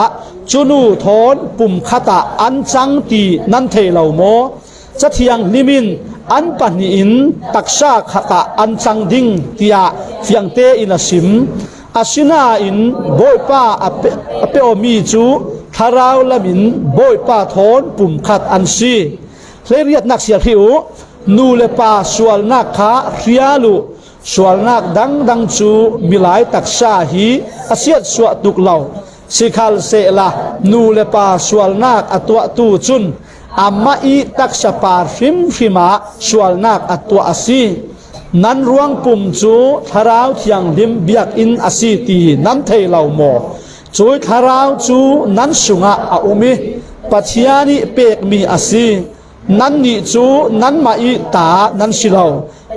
จูนูทอนปุ่มขตาอันจังตีนั้นเทลาวโมจะเทียงนิมินอันปันอินตักษาขตาอันจังดิ่งเตียเฟียงเตอินาซิมอาศินาอินบอยป้าอเปโอมีจูทาราวลามินบอยป้าทอนปุ่มขัดอันซีเรียดนักเสียผิวนูเลป้าสวลนักขาเรียลุสวลนักดังจูมิลายตักษาฮีอาเซียดสวตุกเหล่าสิขัลเซลานูเลป้าสวลนักอตัวตูจุนอามาอีตักษาปาริมาสวลนักอตัวอาซีนั้นรวงปุ่มจูทาราวเทียงลิมเบียกอินอาซีตีนั้นเทลาวโมจุยทาราวจูนั้นสุงะอาอุมิ ปัจยานิเปกมีอาศีนั้นนี่จูนั้นมาอีตานั้นสิเรา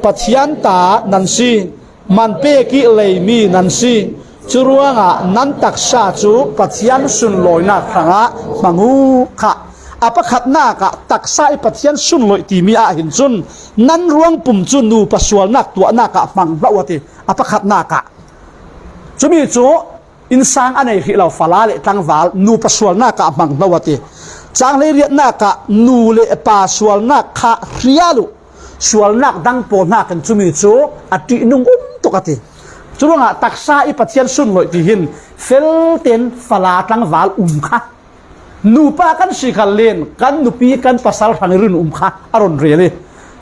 ปัจยันตานั้นสิมันเปกิเลยมีนั้นสิจูรัวงะนั้นตักชาจูปัจยันสุนลอยนักครั้งมังูขะอปขัดหน้ากะตักไส้ปัจยันสุนลอยตีมีอาหินจุนนั้นรวงปุ่มจุนนูปัสวลนักตัวนักะมังบาวติอปขัดหน้ากะจะมีจูอินสางอันไหนที่เราฟาลาเลตังวาลนูปัสวลนักะมังบาวติจางเลยเรียนนักะนูเลปัสวลนักขะเรียลุสวลนักดังโปนักกันจะมีจูอตินุงตุกติจูงะตักไส้ปัจยันสุนลอยตีหินเฟลเตนฟาลาตังวาลค่ะนูปากันสิขันเลนกันนูปีกันภาษาทางรื่นค่ะอารมณ์เรียเลย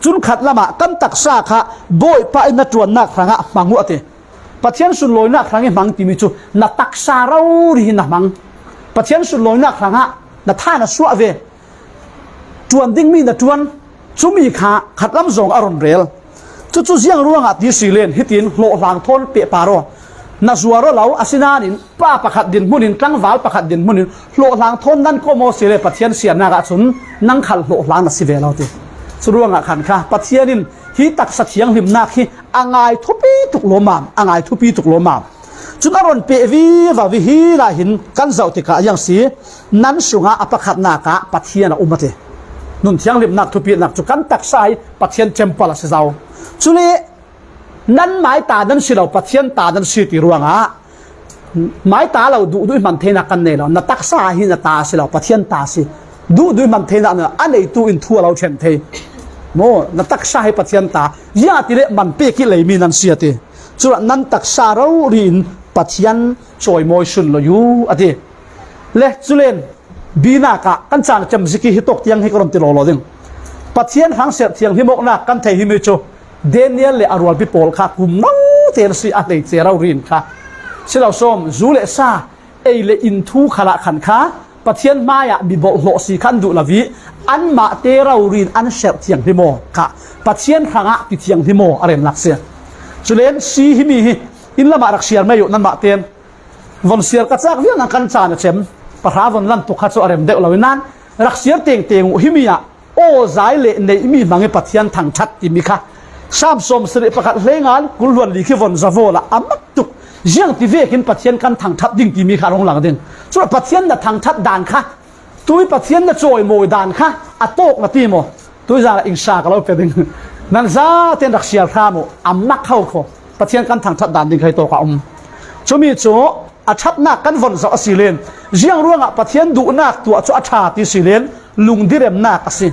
จุนขัดละมากันตักซาค่ะบ่อยไปนัดวนนักครั้งมังหัวเตปัจจัยสุดลอยนักครั้งมังติมิจูนัดตักซาเราดีนักมังปัจจัยสุดลอยนักครั้งนัดท่านัดสวะเวจวนดิ้งมีนัดจวนจุมีค่ะขัดลำสองอารมณ์เรียลจุเสียงร่วงที่สิเลนฮิตินโลหลังทนเปะปารอนาจัวรเหลาอาศินานินป้าประคัดดินมุนินตั้งวาลประคัดดินมุนินโลหลังทนนั่นก็โมเสเลปัจเจียนเสียนากะสุนนั่งขันโลหลังนัสิเวลาติสุร่วงขันค่ะปัจเจียนินฮิตักสักเสียงหิมนาคีอ่างไอทุปีตุกโลมามอ่างไอทุปีตุกโลมามจุนอรอนเปวีวาวิฮีลาหินกันเจ้าติกะยังสีนั้นสุงาอประคัดนากะปัจเจียนอุมตินุนเสียงหิมนักทุปีนักจุกันตักไซปัจเจียนเจมปลาเสเจ้าจุลีนั้นหมายตานั้นสิเราปัจเจียนตานั้นสิติรวงหมายตาเราดูด้วยมันเทนักกันเนี่ยเรานัตักษาหินตาสิเราปัจเจียนตาสิดูด้วยมันเทนักเนี่ยอันไหนตัวอินทัวเราเช่นเทโม่นัตักษาให้ปัจเจียนตายาติเลมันเปกิเลยมีนันเสียติจุดนั้นตักษาเราเรียนปัจเจียนช่วยมวยชุนเราอยู่อะติเละจุเลนบีนากะกันจางจำสิกิฮิตกเตียงให้กรมติโลโลดิงปัจเจียนทางเสียเตียงฮิโมกนักกันเทฮิมิโจเดนิเอลเลอารวลพิโพลค่ะกุมน้องเทนซีอะไรเจเราเรียนค่ะเชื่อเราส้มจูเลซ่าเอเลอินทูขละขันค่ะปัจเจียนมายะบิบโลสีขันดูลาวีอันมาเตเราเรียนอันเสียเทียงฮิโมค่ะปัจเจียนขังะติเทียงฮิโมอะไรนักเสียจุเลนซีฮิมีอินละมารักเสียไม่อยู่นั่นมาเตียนวันเสียกระจากเวียนกันจานเชมปะหาวันลันตุขัดโซอะไรเด็กเราวินันรักเสียเตียงเตียงฮิมีอะโอ้ใจเลในมีมังเงปัจเจียนทางชัดติมิค่ะสามสมสิริประกาศเรื่องานกุลวันลีคิวันซาโวละอามักตุกยังที่เวกินปัจเจียนกันทางทัดดิ่งที่มีขาลงหลังดิ่งส่วนปัจเจียนน่ะทางทัดด่านค่ะตัวปัจเจียนน่ะโจยโมยด่านค่ะอัตโตกนาทีโมตัวจางอิงชากับเราเป็นดิ่งนั่นซาเต็นรักเสียข้าโมอามักเข้าโคปัจเจียนกันทางทัดด่านดิ่งใครโตกับช่วมีโจอาชัดนักกันวันสสิเลนยังร่วงปัจเจียนดูนักตัวโจอาชาติสิเลนลุงดิเรมนักสิ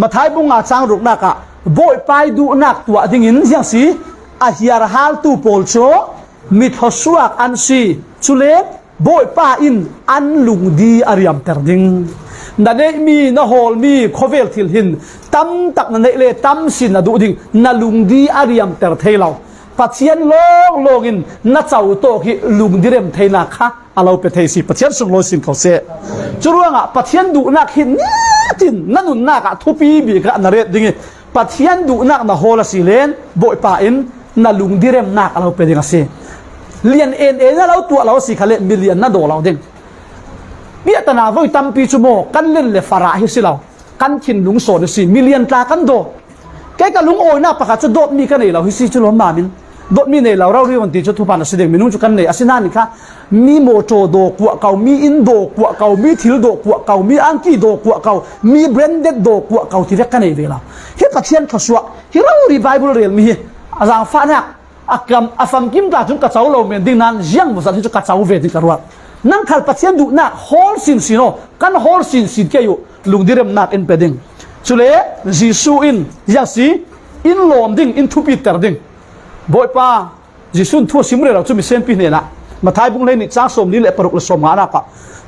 มาท้ายบุงอาจางรุกนักะบ่อยไปดูนักตัวดิ่งินยังสิอาฮิอาร์ฮัลตูโพลโชมิทอสวกอันสิชุเลบ่อยไปอินอันลุงดีอาริยมเตอร์ดิงนั่นเองมีนโฮลมีโคเวลทิลหินตั้มตักนั่นเองเลยตั้มสินดูดิ่งนั่นลุงดีอาริยมเตอร์เทลาปัจเจียนโลกินนัดเจ้าโตกิลุงดิเรมเทนักค่ะเราไปเทสิปัจเจียนสุงโลสินเขาเสจุร่วงอ่ะปัจเจียนดูนักหินจินนั่นนุนนักอ่ะทุปีบีกันนั่นเองดิ่งปัจเจียนดูนักนะโฮลสิเลนบ่อยป่าอินนั่นลุงดิเรมนักเราไปดิ่งเสเลียนเอ็นนั่นเราตัวเราสิเขาเล่นมิลเลียนนั่นโดเราดิ่งเบียตนาไว้ตั้มปีชั่วโมงกันเล่นเลฟาราฮิสิเรากันขินลุงโซนสิมิลเลียนตากันโดแกกับลุงโอยน่าประกาศจะโดดมีกันเลยเราฮิสิจุลมามินโดดมีเนี่ยเราเรียกวันที่จะทุพานสิเดงมินุจุกันเนี่ยอาศินานี่ค่ะมีโมโจโดกัวเก่ามีอินโดกัวเก่ามีทิลโดกัวเก่ามีอังกีโดกัวเก่ามีแบรนเด็ดโดกัวเก่าที่เรียกกันเนี่ยเวลาเฮ้ยปัจเจียนทศวรรษเฮ้ยเรารีไวเบิลเรียลมีอาจารย์ฟ้าเนี่ยอักรอาฟังกิมตาจุนกัดเจ้าเราเมนดิ้งนั้นยังมุสันที่จะกัดเจ้าเวทีกันว่านั่งขัดปัจเจียนดูน่ะโฮลสินสิโนกันโฮลสินสินแค่อยู่ลุงดิเรมนักอินเปดิ้งสุเลจิสูอินยังสีอินโลมดิ้งอินทูปีเตอร์ดิ้งบ่อยป้าจิสุนทั่วซิมเรเราจะมีเส้นปีเนี่ยนะมาท้ายบุ้งเลยนี่จ้าสมนี่แหละปรุกละสมงานักะ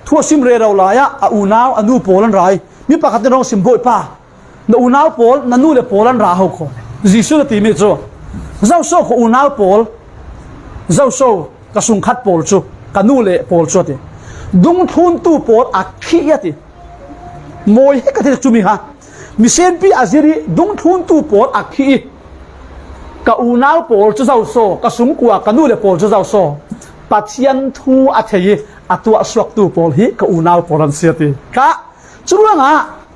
ทั่วซิมเรเราลายะอูนาวอนูโปลันไรมีปากกันน้องซิมบ่อยป้านอูนาวโปลนันูเลโปลันราหกคนจิสุนตีมิโซเจ้าโซ่ของอูนาวโปลเจ้าโซ่กระสุนขัดโปลโซกันนูเลโปลโซติดุงทุนตู้โปลอักขี้ยติมวยให้กันที่จุมีฮะมีเส้นปีอาซิริดุงทุนตู้โปลอักขี้กับอูนาวโปลจะเจ้าโซ่กับสุงกัวกันนู่นเลยโปลจะเจ้าโซ่ปัจเจียนทูอัฐยีอัตัวสวกตูโปลฮิกับอูนาวโปลันเสียตีกะ จุดว่า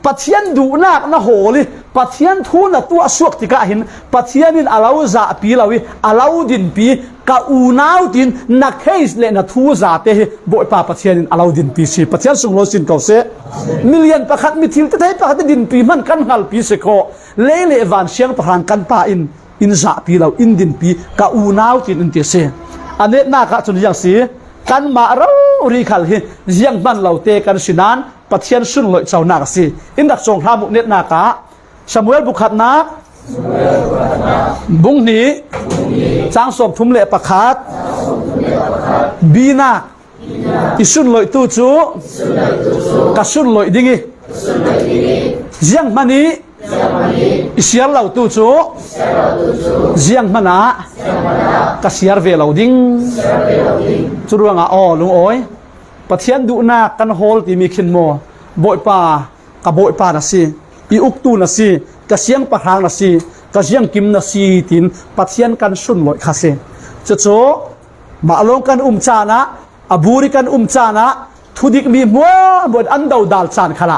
ปัจเจียนดูนักนะโหลิปัจเจียนทูนตัวสวกติกะหินปัจเจียนินอาลาวจ่าปีลาวิอาลาวดินปีกะอูนาวดินนักเฮสเลนะทูจ่าเตะบ่อยป่าปัจเจียนินอาลาวดินปีสิปัจเจียนสุงโลสินเก่าเสมิลเลียนประคัดมิทิลแต่ไทยประคัดดินปีมันกันหัลปีเสกเลเลวันเชียงประหารกันป่าอินจ่าปีเราอินดินปีกะอูนาวดินอินเตเสอันนี้น่าก็จนอย่างสีกันมาเรารีขัลหิยังมันเราเตะกันสินานปัจเจียนสุนลอยเจ้านักสิอินดักสงครามมุกเน็ตนากะสมุเอลบุขัดนักบุงนี้จางสมทุ่มเละประคัดบีนักอิสุนลอยตู้จูกัสุนลอยดิ้งยังมันนี้อิเสียร์เราตู้จูยังมันนะกัเสียร์เวลาดิ้งจุดว่างอ๋อลุงโอ้ยปัจเจียนดูนักกันโฮลที่มีขินโมบ่อยป่ากับบ่อยป่านะสิอีอุกตูนะสิกะเสียงปะทางนะสิกะเสียงกิมนะสิตินปัจเจียนกันสุนลอยคาเซจะโจมาลงกันจานะอบูริกันจานะทุดิกมีมัวบนอันดาวดาลจานขละ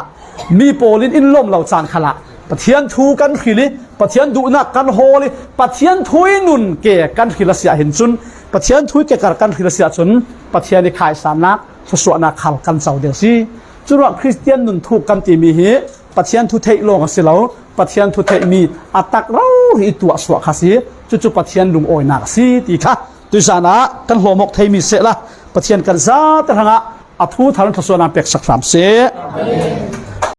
มีโปลินอินลมเหล่าจานขละปัจเจียนทูกันขิลิปัจเจียนดูนักกันโฮลิปัจเจียนทุยนุนเกกันขิลเสียเห็นจุนปัจเจียนทุยเกกันขิลเสียจุนปัจเจียนในขายสามนักสวนาขัลกันเสาเดียวสิจุดว่าคริสเตียนนุนถูกกันตีมีเหปัจเจียนทุเทโลกสิเราปัจเจียนทุเทมีอัตักเราหรือตัวสวขาสิจุดปัจเจียนลุงโอยนักสิตีค่ะตุจานะกันหัวมกเทมีเสละปัจเจียนกันซาตระหะอัทุทารุนทศวนาเป็กสักสามเส